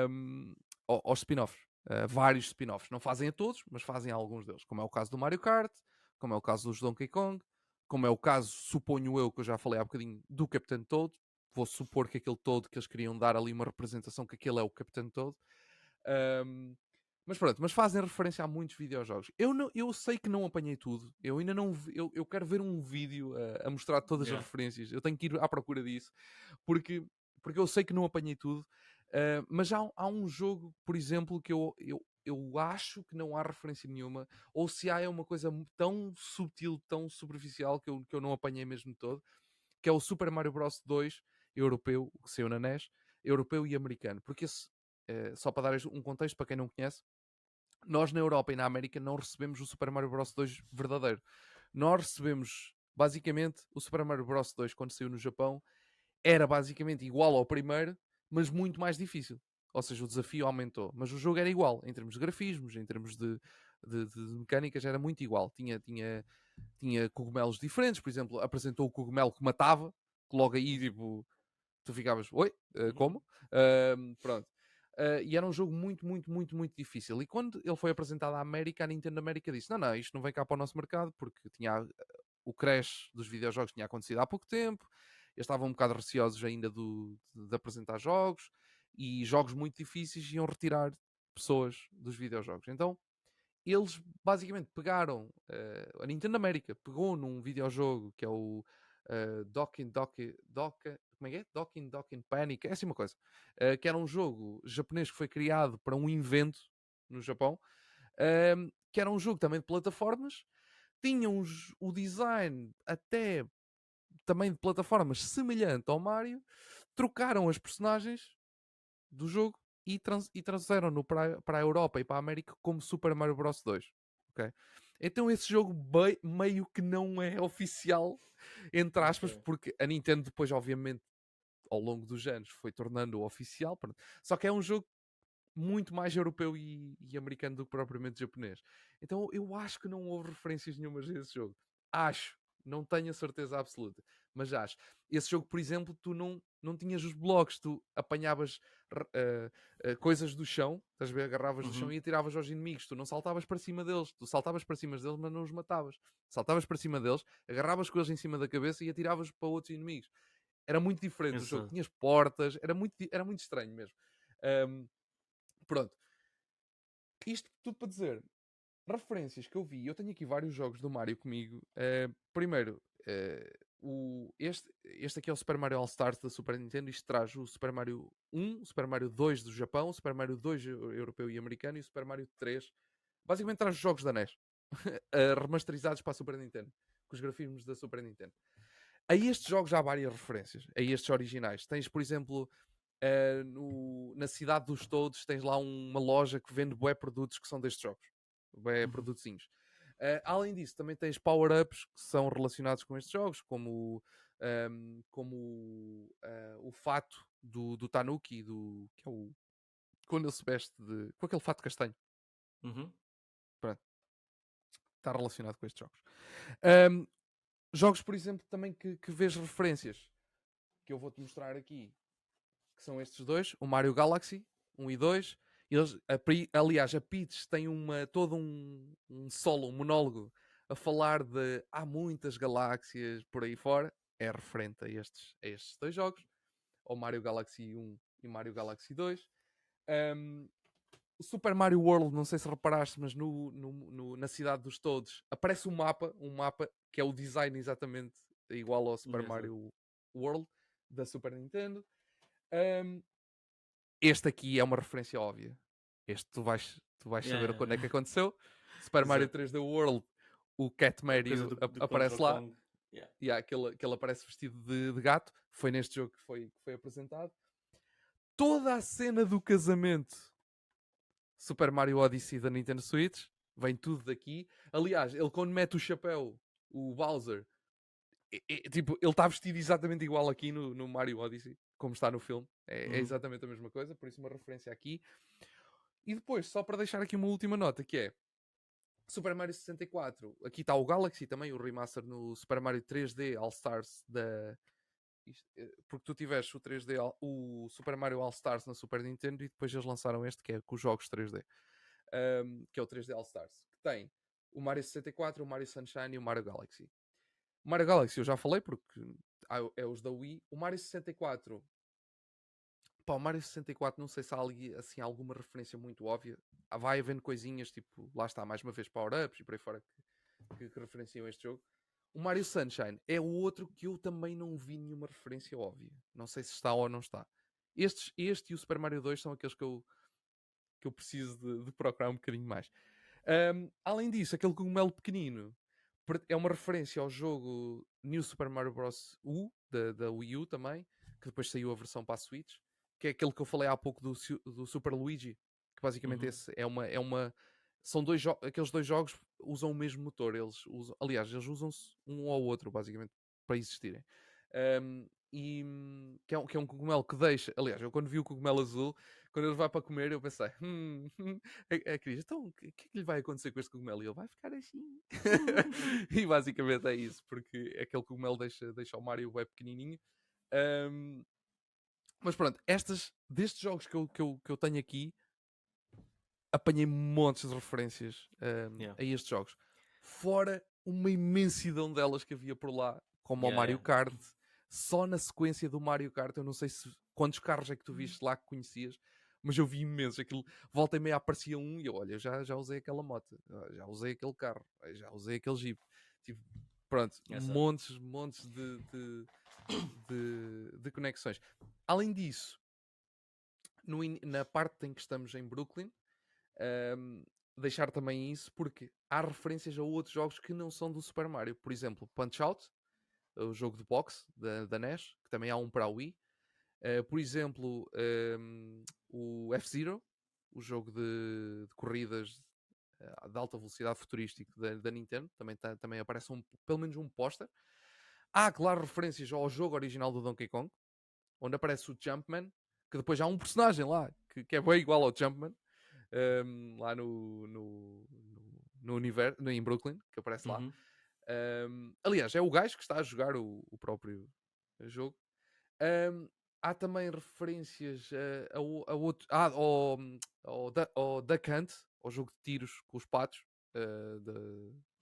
um, aos spin-offs. Vários spin-offs. Não fazem a todos, mas fazem a alguns deles. Como é o caso do Mario Kart, como é o caso dos Donkey Kong, como é o caso, suponho eu, que eu já falei há bocadinho, do Capitão Toad. Vou supor que aquele Toad que eles queriam dar ali uma representação que aquele é o Capitão Toad. Um, mas pronto, mas fazem referência a muitos videojogos. Eu sei que não apanhei tudo. Eu ainda não eu quero ver um vídeo a mostrar todas as Yeah. referências. Eu tenho que ir à procura disso. Porque, porque eu sei que não apanhei tudo. Mas há um jogo, por exemplo, que eu acho que não há referência nenhuma. Ou se há é uma coisa tão subtil, tão superficial que eu não apanhei mesmo todo. Que é o Super Mario Bros. 2 europeu, que saiu na NES. Europeu e americano. Porque só para dar um contexto para quem não conhece, nós na Europa e na América não recebemos o Super Mario Bros. 2 verdadeiro. Nós recebemos, basicamente, o Super Mario Bros. 2 quando saiu no Japão, era basicamente igual ao primeiro, mas muito mais difícil. Ou seja, o desafio aumentou. Mas o jogo era igual, em termos de grafismos, em termos de mecânicas, era muito igual. Tinha cogumelos diferentes, por exemplo, apresentou o cogumelo que matava, logo aí, tipo, tu ficavas, oi, como? Pronto. E era um jogo muito, muito, muito, muito difícil. E quando ele foi apresentado à América, a Nintendo América disse, não, isto não vem cá para o nosso mercado, porque tinha o crash dos videojogos tinha acontecido há pouco tempo, eles estavam um bocado receosos ainda de apresentar jogos, e jogos muito difíceis iam retirar pessoas dos videojogos. Então, eles basicamente pegaram, a Nintendo América pegou num videojogo que é o como é que é? Dokkan Panic, é assim uma coisa, que era um jogo japonês que foi criado para um evento no Japão, que era um jogo também de plataformas, tinha o design até também de plataformas semelhante ao Mario, trocaram as personagens do jogo e trouxeram-no para a Europa e para a América como Super Mario Bros. 2. Okay? Então esse jogo meio que não é oficial, entre aspas, porque a Nintendo depois, obviamente, ao longo dos anos, foi tornando-o oficial. Só que é um jogo muito mais europeu e americano do que propriamente japonês. Então eu acho que não houve referências nenhumas a esse jogo. Acho. Não tenho a certeza absoluta. Mas acho. Esse jogo, por exemplo, tu não tinhas os blocos. Tu apanhavas coisas do chão. Estás a ver? Agarravas do chão e atiravas aos inimigos. Tu não saltavas para cima deles. Tu saltavas para cima deles, mas não os matavas. Saltavas para cima deles, agarravas com eles em cima da cabeça e atiravas para outros inimigos. Era muito diferente. Exato. O jogo tinhas portas. Era muito estranho mesmo. Pronto. Isto tudo para dizer, referências que eu vi, eu tenho aqui vários jogos do Mario comigo. Primeiro, este aqui é o Super Mario All Stars da Super Nintendo. Isto traz o Super Mario 1, o Super Mario 2 do Japão, o Super Mario 2 europeu e americano e o Super Mario 3. Basicamente traz os jogos da NES, remasterizados para a Super Nintendo, com os grafismos da Super Nintendo. A estes jogos há várias referências, a estes originais. Tens, por exemplo, na cidade dos Toads, tens lá uma loja que vende bué produtos que são destes jogos. Bué produtozinhos. Além disso, também tens power-ups que são relacionados com estes jogos, como o fato do Tanuki, que é quando ele se veste com aquele fato castanho. Pronto. Está relacionado com estes jogos. Jogos, por exemplo, também que vês referências, que eu vou-te mostrar aqui, que são estes dois, o Mario Galaxy 1 e 2. Aliás, a Peach tem todo um solo, um monólogo a falar de há muitas galáxias por aí fora. É referente a estes dois jogos, o Mario Galaxy 1 e Mario Galaxy 2. O Super Mario World, não sei se reparaste, mas na cidade dos Toads aparece um mapa que é o design exatamente igual ao Super Mario World da Super Nintendo. Este aqui é uma referência óbvia. Este tu vais saber quando é que aconteceu. Super Mario 3D World, o Cat Mario aparece lá. Que ele aparece vestido de gato. Foi neste jogo que foi apresentado. Toda a cena do casamento Super Mario Odyssey da Nintendo Switch vem tudo daqui. Aliás, ele quando mete o chapéu, o Bowser, tipo, ele está vestido exatamente igual aqui no Mario Odyssey, como está no filme. É exatamente a mesma coisa, por isso uma referência aqui. E depois, só para deixar aqui uma última nota, que é Super Mario 64. Aqui está o Galaxy também, o remaster no Super Mario 3D All Stars porque tu tiveste o 3D, o Super Mario All Stars na Super Nintendo e depois eles lançaram este que é com os jogos 3D, que é o 3D All Stars, que tem o Mario 64, o Mario Sunshine e o Mario Galaxy. O Mario Galaxy eu já falei porque é os da Wii. O Mario 64, o Mario 64 não sei se há ali assim, alguma referência muito óbvia. Vai havendo coisinhas, tipo, lá está, mais uma vez power-ups e por aí fora que referenciam este jogo. O Mario Sunshine é o outro que eu também não vi nenhuma referência óbvia. Não sei se está ou não está. Este e o Super Mario 2 são aqueles que eu preciso de procurar um bocadinho mais. Além disso, aquele cogumelo pequenino é uma referência ao jogo New Super Mario Bros. U, da Wii U também, que depois saiu a versão para a Switch, que é aquele que eu falei há pouco do Super Luigi, que basicamente esse é uma são aqueles dois jogos usam o mesmo motor, eles usam-se um ao outro basicamente para existirem. Que é um cogumelo que deixa, aliás, eu quando vi o cogumelo azul, quando ele vai para comer, eu pensei, a Cris, então o que é que lhe vai acontecer com este cogumelo? E ele vai ficar assim. E basicamente é isso, porque aquele cogumelo deixa o Mario bem pequenininho. Mas pronto, destes jogos que eu tenho aqui, apanhei montes de referências a estes jogos. Fora uma imensidão delas que havia por lá, como o Mario Kart. Só na sequência do Mario Kart, eu não sei quantos carros é que tu viste lá que conhecias, mas eu vi imensos. Aquilo, volta e meia aparecia um e eu, olha, já usei aquela moto, já usei aquele carro, já usei aquele Jeep. Tipo, pronto, montes de conexões. Além disso, na parte em que estamos em Brooklyn, deixar também isso, porque há referências a outros jogos que não são do Super Mario. Por exemplo, Punch-Out, o jogo de boxe da NES, que também há um para a Wii. Por exemplo, o F-Zero, o jogo de corridas de alta velocidade futurístico da Nintendo, também aparece pelo menos um póster. Há, claro, referências ao jogo original do Donkey Kong, onde aparece o Jumpman, que depois há um personagem lá que é bem igual ao Jumpman, lá no universo, em Brooklyn, que aparece lá. Aliás, é o gajo que está a jogar o próprio jogo. Há também referências a outro. Ao Duck Hunt, ao jogo de tiros com os patos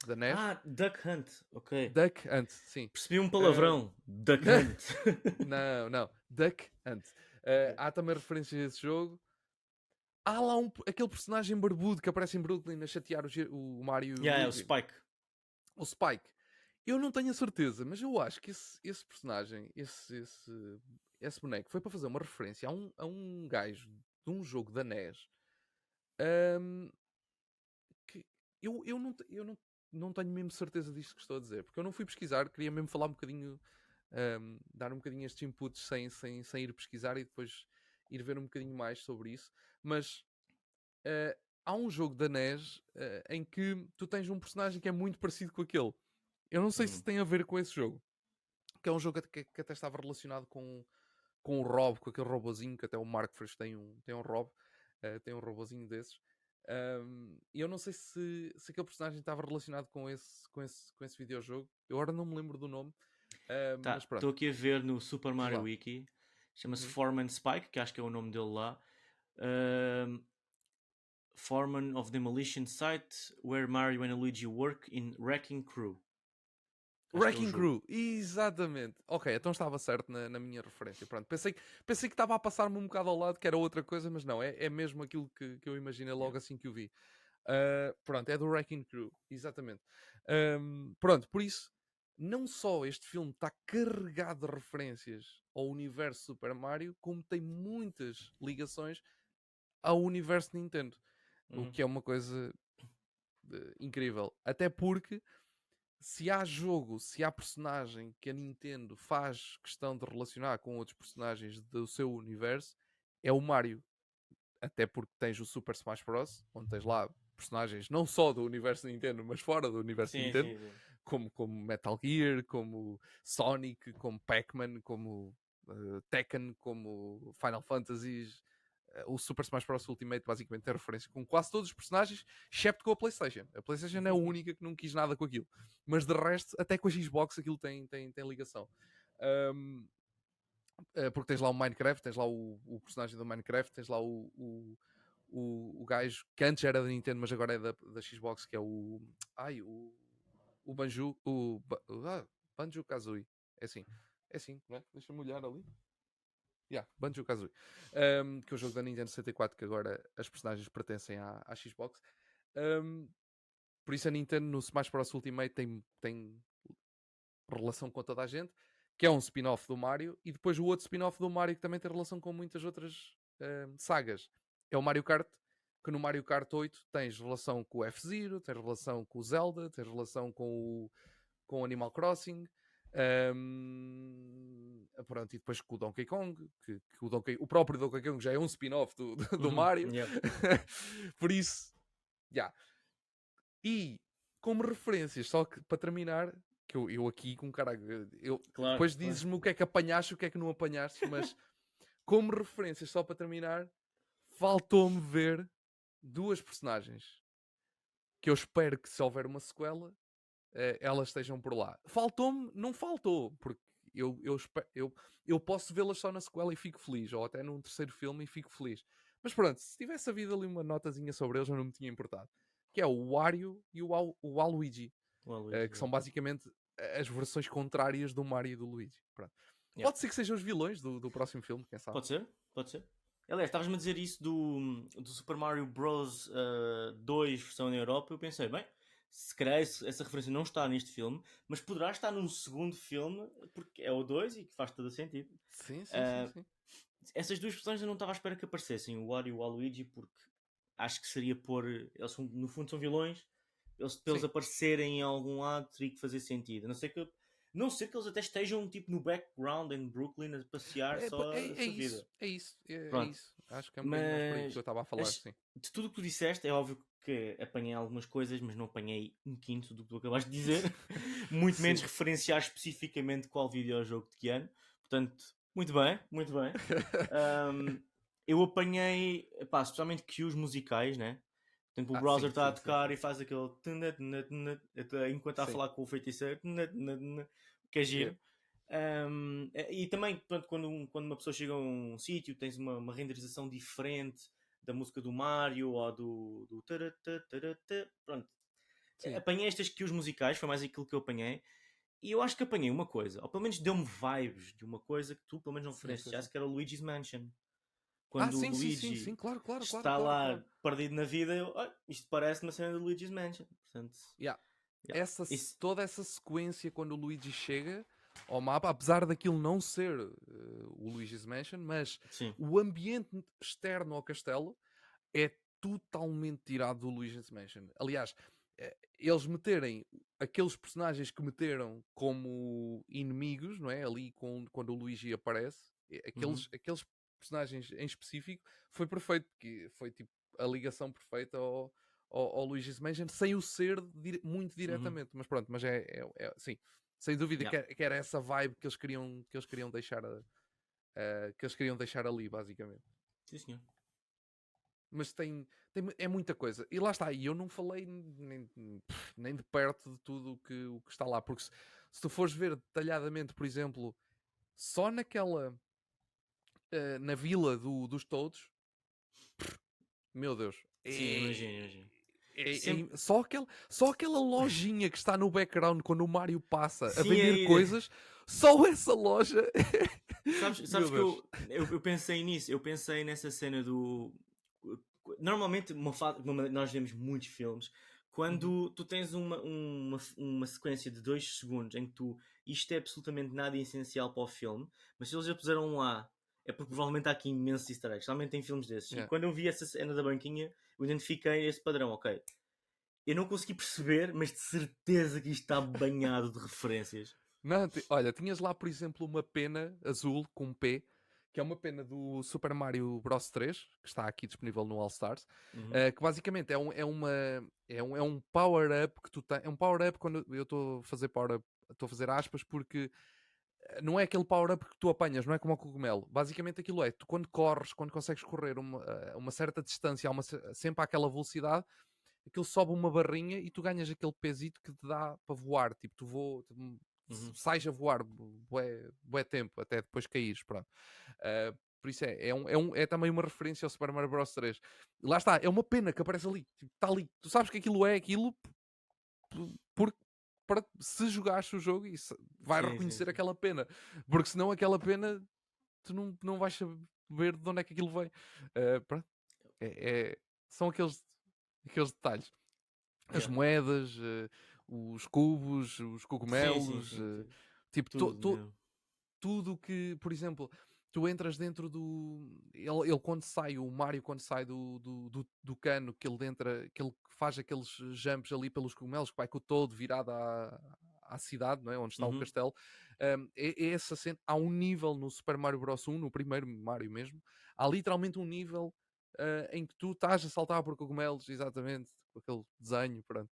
da NES. Duck Hunt, ok. Duck Hunt, sim. Percebi um palavrão. Duck Hunt. Não. Duck Hunt. Há também referências a esse jogo. Há lá aquele personagem barbudo que aparece em Brooklyn a chatear o Mario e o Luigi. O Spike. O Spike. Eu não tenho a certeza, mas eu acho que esse personagem, esse boneco, foi para fazer uma referência a um gajo de um jogo da NES que eu não tenho mesmo certeza disto que estou a dizer, porque eu não fui pesquisar, queria mesmo falar um bocadinho, dar um bocadinho estes inputs sem ir pesquisar e depois ir ver um bocadinho mais sobre isso, mas há um jogo da NES em que tu tens um personagem que é muito parecido com aquele. Eu não sei se tem a ver com esse jogo, que é um jogo que até estava relacionado com o Rob, com aquele robozinho que até o Mark Fresh tem um Rob, tem um robozinho desses. E eu não sei se aquele personagem estava relacionado com esse videojogo. Eu agora não me lembro do nome. Mas pronto. Estou aqui a ver no Super Mario Wiki. Chama-se Foreman Spike, que acho que é o nome dele lá. Foreman of Demolition Site, where Mario and Luigi work in Wrecking Crew. Wrecking Crew, exatamente. Ok, então estava certo na minha referência. Pronto, pensei que estava a passar-me um bocado ao lado, que era outra coisa, mas não, é mesmo aquilo que eu imaginei logo assim que o vi. Pronto, é do Wrecking Crew, exatamente. Pronto, por isso, não só este filme está carregado de referências ao universo Super Mario, como tem muitas ligações ao universo Nintendo. O que é uma coisa incrível. Até porque se há personagem que a Nintendo faz questão de relacionar com outros personagens do seu universo, é o Mario. Até porque tens o Super Smash Bros., onde tens lá personagens não só do universo Nintendo, mas fora do universo Nintendo, sim. Como Metal Gear, como Sonic, como Pac-Man, como Tekken, como Final Fantasies. O Super Smash Bros. Ultimate basicamente tem referência com quase todos os personagens, excepto com a PlayStation. A PlayStation é a única que não quis nada com aquilo. Mas de resto, até com a Xbox aquilo tem ligação. Porque tens lá o Minecraft, tens lá o personagem do Minecraft, tens lá o gajo que antes era da Nintendo, mas agora é da Xbox, que é o Banjo, Banjo-Kazooie. É assim, não é? Deixa-me olhar ali. Banjo-Kazooie, que é o jogo da Nintendo 64, que agora as personagens pertencem à Xbox. Por isso a Nintendo no Smash Bros. Ultimate tem relação com toda a gente, que é um spin-off do Mario, e depois o outro spin-off do Mario que também tem relação com muitas outras sagas. É o Mario Kart, que no Mario Kart 8 tens relação com o F-Zero, tens relação com o Zelda, tens relação com o Animal Crossing. Pronto, e depois com o Donkey Kong, que o próprio Donkey Kong já é um spin-off do Mario. Por isso, e como referências, só que para terminar, que eu aqui com caralho, depois dizes-me o que é que apanhaste e o que é que não apanhaste, mas como referências, só para terminar, faltou-me ver duas personagens que eu espero que, se houver uma sequela, elas estejam por lá. Faltou-me, não faltou, porque eu posso vê-las só na sequela e fico feliz, ou até num terceiro filme e fico feliz. Mas pronto, se tivesse havido ali uma notazinha sobre eles, eu não me tinha importado. Que é o Wario e o Waluigi, que são basicamente as versões contrárias do Mario e do Luigi. Pronto. Yeah. Pode ser que sejam os vilões do próximo filme, quem sabe? Pode ser, pode ser. Aliás, estavas-me a dizer isso do Super Mario Bros. 2 versão na Europa. Eu pensei, bem, se calhar essa referência não está neste filme, mas poderá estar num segundo filme, porque é o 2 e que faz todo o sentido. Sim. Essas duas versões eu não estava à espera que aparecessem, o Wario e o Waluigi, porque acho que seria pôr. Eles são, no fundo são vilões, para eles aparecerem em algum lado teria que fazer sentido. A não ser que eles até estejam tipo no background em Brooklyn a passear só a sua vida. É isso. Acho que é um bocadinho mais por aí que eu estava a falar, sim. De tudo o que tu disseste, é óbvio que apanhei algumas coisas, mas não apanhei um quinto do que tu acabaste de dizer. Muito menos referenciar especificamente qual videojogo de que ano. Portanto, muito bem, muito bem. Eu apanhei, especialmente cues musicais, né? Portanto, o browser está a tocar e faz aquele enquanto está a falar com o feiticeiro, que é giro. E também, pronto, quando uma pessoa chega a um sítio, tens uma renderização diferente da música do Mario ou do pronto. Apanhei estas cues musicais, foi mais aquilo que eu apanhei. E eu acho que apanhei uma coisa, ou pelo menos deu-me vibes de uma coisa que tu pelo menos não referenciaste, que era o Luigi's Mansion. Quando o Luigi claro, está lá perdido na vida, isto parece uma cena do Luigi's Mansion. Portanto, toda essa sequência quando o Luigi chega ao mapa, apesar daquilo não ser o Luigi's Mansion, mas o ambiente externo ao castelo é totalmente tirado do Luigi's Mansion. Aliás, eles meterem aqueles personagens que meteram como inimigos, não é? Ali quando o Luigi aparece, aqueles personagens em específico, foi perfeito, porque foi tipo a ligação perfeita ao Luigi's Mansion, sem o ser muito diretamente. Mas pronto, mas sim, sem dúvida que era essa vibe que eles queriam deixar que eles queriam deixar ali, basicamente. Sim, senhor. Mas é muita coisa. E lá está, e eu não falei nem de perto de tudo o que está lá, porque se tu fores ver detalhadamente, por exemplo, só naquela na vila dos Toads, meu Deus. Sim, imagino. Só aquela lojinha que está no background quando o Mario passa a vender coisas, só essa loja. Sabes que eu pensei nisso, eu pensei nessa cena do. Normalmente, nós vemos muitos filmes quando tu tens uma sequência de 2 segundos em que isto é absolutamente nada essencial para o filme, mas se eles já puseram lá, é porque provavelmente há aqui imensos easter eggs. Realmente tem filmes desses. E quando eu vi essa cena da banquinha, eu identifiquei esse padrão. Ok, eu não consegui perceber, mas de certeza que isto está banhado de referências. Não, olha, tinhas lá, por exemplo, uma pena azul com um P, que é uma pena do Super Mario Bros 3, que está aqui disponível no All Stars, que basicamente é um power-up que tu tens. É um power-up quando eu estou a fazer power-up, estou a fazer aspas, porque não é aquele power-up que tu apanhas, não é como o cogumelo. Basicamente aquilo é, tu quando corres, quando consegues correr uma certa distância, sempre àquela velocidade, aquilo sobe uma barrinha e tu ganhas aquele pesito que te dá para voar. Tipo, sais a voar bué tempo, até depois caíres, pronto. Por isso é também uma referência ao Super Mario Bros 3. Lá está, é uma pena que aparece ali. Tipo, está ali. Tu sabes que aquilo é aquilo porque se jogares o jogo vai reconhecer aquela pena. Porque senão aquela pena tu não vais saber de onde é que aquilo vem. Pronto. São aqueles detalhes. As moedas, os cubos, os cogumelos, tipo, tudo que, por exemplo, tu entras dentro ele quando sai, o Mario quando sai do cano, que ele faz aqueles jumps ali pelos cogumelos, que vai com o todo virado à cidade, não é? Onde está o castelo. Essa cena, há um nível no Super Mario Bros 1, no primeiro Mario mesmo, há literalmente um nível em que tu estás a saltar por cogumelos, exatamente, com aquele desenho, pronto.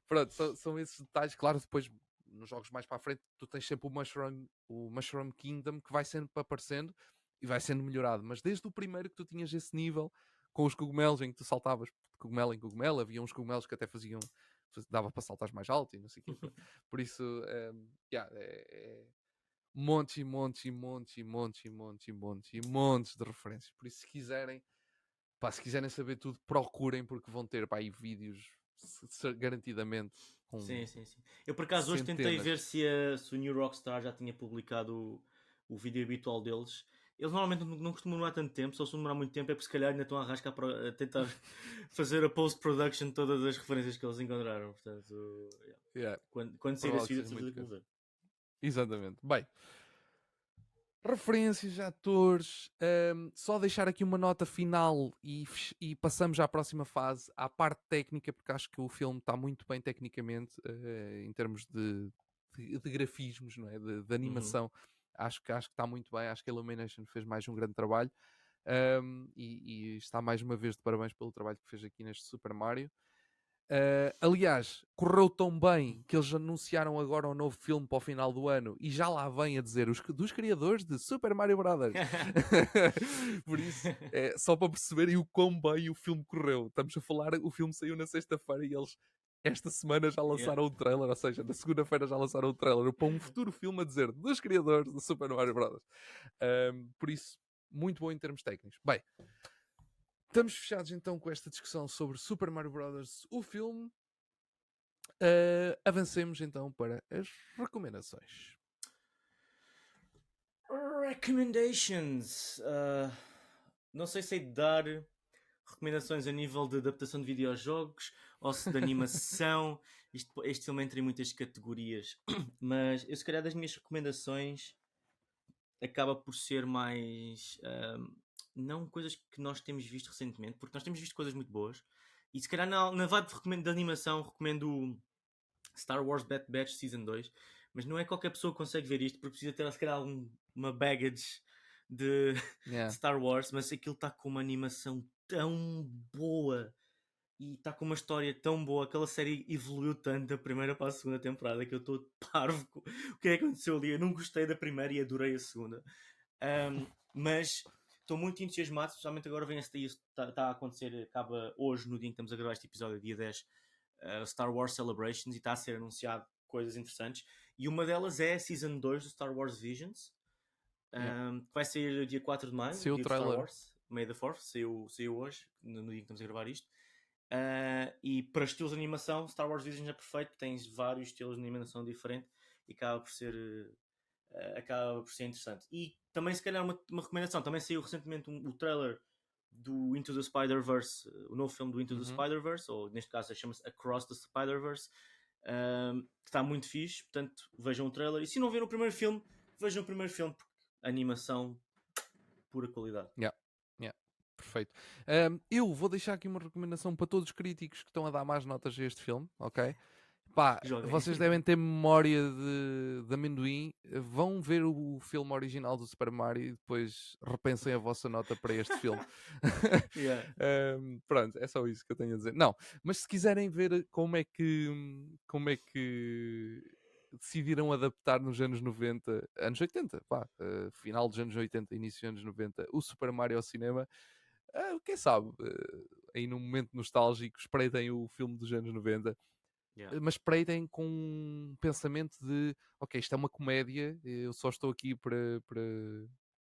Pronto, são esses detalhes. Claro, depois nos jogos mais para a frente tu tens sempre o Mushroom Kingdom, que vai sempre aparecendo e vai sendo melhorado, mas desde o primeiro que tu tinhas esse nível com os cogumelos em que tu saltavas de cogumelo em cogumelo, havia uns cogumelos que até faziam dava para saltar mais alto e não sei o quê. Por isso, montes de referências. Por isso, se quiserem saber tudo, procurem, porque vão ter aí vídeos garantidamente com Sim. Eu por acaso hoje tentei ver se o New Rockstar já tinha publicado o vídeo habitual deles. Eles normalmente não costumam demorar tanto tempo, só se demorar muito tempo é porque se calhar ainda estão a arrascar para tentar fazer a post-production de todas as referências que eles encontraram. Portanto, quando sair esse vídeo, de certeza ver. Exatamente. Bem, referências, atores, só deixar aqui uma nota final e passamos à próxima fase, à parte técnica, porque acho que o filme está muito bem tecnicamente, em termos de grafismos, não é? De animação. Acho que está muito bem, acho que a Illumination fez mais um grande trabalho, e está mais uma vez de parabéns pelo trabalho que fez aqui neste Super Mario. Aliás, correu tão bem que eles anunciaram agora um novo filme para o final do ano e já lá vem a dizer dos criadores de Super Mario Brothers. Por isso, só para perceberem o quão bem o filme correu. Estamos a falar, o filme saiu na sexta-feira e eles esta semana já lançaram o trailer, ou seja, na segunda-feira já lançaram o trailer para um futuro filme a dizer dos criadores de Super Mario Brothers. Por isso, muito bom em termos técnicos. Bem, estamos fechados então com esta discussão sobre Super Mario Bros. O filme. Avancemos então para as recomendações. Recommendations. Não sei se é de dar recomendações a nível de adaptação de videojogos ou se de animação. Este filme entra em muitas categorias, mas eu se calhar das minhas recomendações acaba por ser mais não coisas que nós temos visto recentemente, porque nós temos visto coisas muito boas, e se calhar na vibe de animação recomendo Star Wars Bad Batch Season 2, mas não é qualquer pessoa que consegue ver isto, porque precisa ter se calhar uma baggage de Star Wars, mas aquilo está com uma animação tão boa e está com uma história tão boa. Aquela série evoluiu tanto da primeira para a segunda temporada que eu estou parvo com o que é que aconteceu ali. Eu não gostei da primeira e adorei a segunda, mas estou muito entusiasmado, especialmente agora vem está a acontecer, acaba hoje no dia em que estamos a gravar este episódio, dia 10, Star Wars Celebrations, e está a ser anunciado coisas interessantes, e uma delas é a Season 2 do Star Wars Visions, que vai sair dia 4 de maio, Seu dia trailer. Star Wars, May the 4th, saiu hoje, no dia em que estamos a gravar isto. E para estilos de animação, Star Wars Visions é perfeito, tens vários estilos de animação diferentes e acaba por ser interessante. E também, se calhar, uma recomendação, também saiu recentemente o trailer do Into the Spider-Verse, o novo filme do Into the Spider-Verse, ou neste caso chama-se Across the Spider-Verse, que está muito fixe, portanto vejam o trailer, e se não viram o primeiro filme, vejam o primeiro filme, porque a animação, pura qualidade. Perfeito. Eu vou deixar aqui uma recomendação para todos os críticos que estão a dar más notas a este filme, ok? Pá, vocês devem ter memória de amendoim. Vão ver o filme original do Super Mario e depois repensem a vossa nota para este filme. Pronto, é só isso que eu tenho a dizer. Não, mas se quiserem ver como é que decidiram adaptar nos anos 90, anos 80, final dos anos 80, início dos anos 90, o Super Mario ao cinema, quem sabe, aí num momento nostálgico, espreitem o filme dos anos 90. Mas espreitem com um pensamento de ok, isto é uma comédia, eu só estou aqui para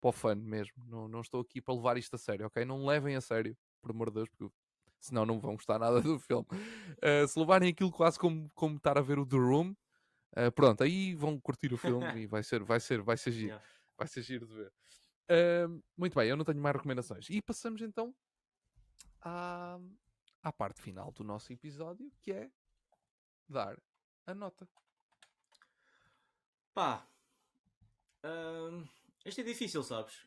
o fun mesmo, não estou aqui para levar isto a sério, ok? Não levem a sério, por amor de Deus, porque senão não vão gostar nada do filme. Se levarem aquilo quase como estar a ver o The Room, pronto, aí vão curtir o filme e vai ser giro. Vai ser giro de ver. Muito bem, eu não tenho mais recomendações. E passamos então à parte final do nosso episódio, que é dar a nota. Pá, isto é difícil, sabes?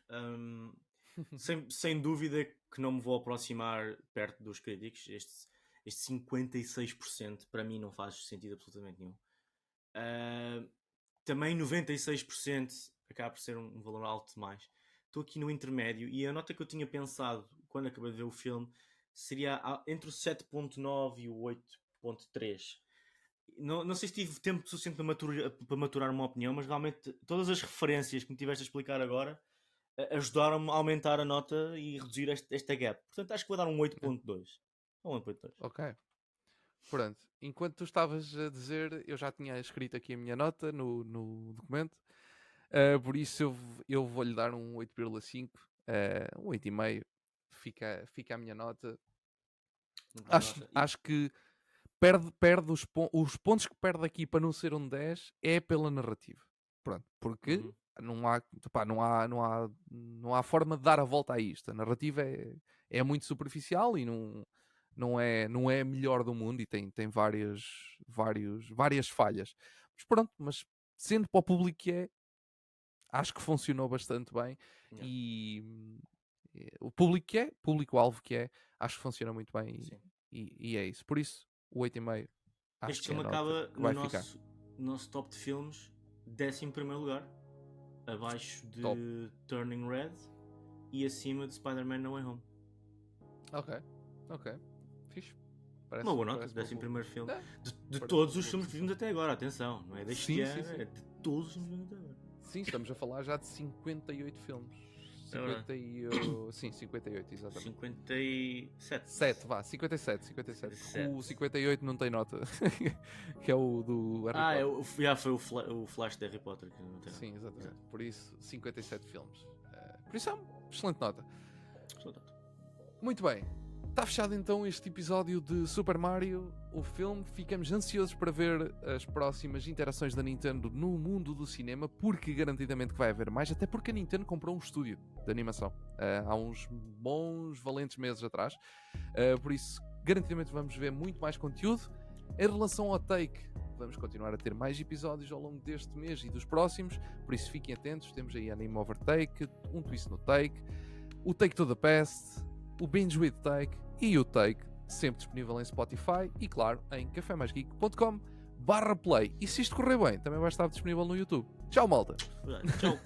Sem dúvida que não me vou aproximar perto dos críticos. Este 56% para mim não faz sentido absolutamente nenhum. Também 96% acaba por ser um valor alto demais. Estou aqui no intermédio, e a nota que eu tinha pensado quando acabei de ver o filme seria entre o 7.9 e o 8.3. Não sei se tive tempo suficiente para maturar uma opinião, mas realmente todas as referências que me tiveste a explicar agora ajudaram-me a aumentar a nota e reduzir esta gap. Portanto, acho que vou dar um 8.2. Um 8.2. Ok. Pronto, enquanto tu estavas a dizer, eu já tinha escrito aqui a minha nota no documento, por isso eu vou-lhe dar um 8,5, um 8,5, fica a minha nota. Acho que perde os pontos que perde aqui para não ser um 10 é pela narrativa. Pronto, porque não há forma de dar a volta a isto. A narrativa é muito superficial e não é a melhor do mundo e tem várias falhas. Mas pronto, mas sendo para o público que é, acho que funcionou bastante bem. E o público que é, público-alvo que é, acho que funciona muito bem e é isso. Por isso, o 8,5 acho este que filme é acaba que vai ficar. no nosso top de filmes, 11º lugar, abaixo de Top. Turning Red e acima de Spider-Man No Way Home. Ok. Fixe. Uma boa nota, 11º filme. De todos os filmes que vimos até agora, atenção, não é deste ano, é de todos os filmes que vimos até agora. Sim, estamos a falar já de 58 filmes. 58, exatamente. 57. 57. O 58 não tem nota. Que é o do Harry Potter. Foi o Flash de Harry Potter que não tem nota. Sim, exatamente. Por isso, 57 filmes. Por isso é uma excelente nota. Muito bem. Está fechado então este episódio de Super Mario, o filme. Ficamos ansiosos para ver as próximas interações da Nintendo no mundo do cinema, porque garantidamente que vai haver mais, até porque a Nintendo comprou um estúdio de animação há uns bons, valentes meses atrás. Por isso, garantidamente vamos ver muito mais conteúdo. Em relação ao Take, vamos continuar a ter mais episódios ao longo deste mês e dos próximos, por isso fiquem atentos. Temos aí Anime Over Take, um twist no Take, o Take to the Past, o Binge with Take e o Take, sempre disponível em Spotify e, claro, em cafemaisgeek.com/play. E se isto correr bem, também vai estar disponível no YouTube. Tchau, malta! Tchau!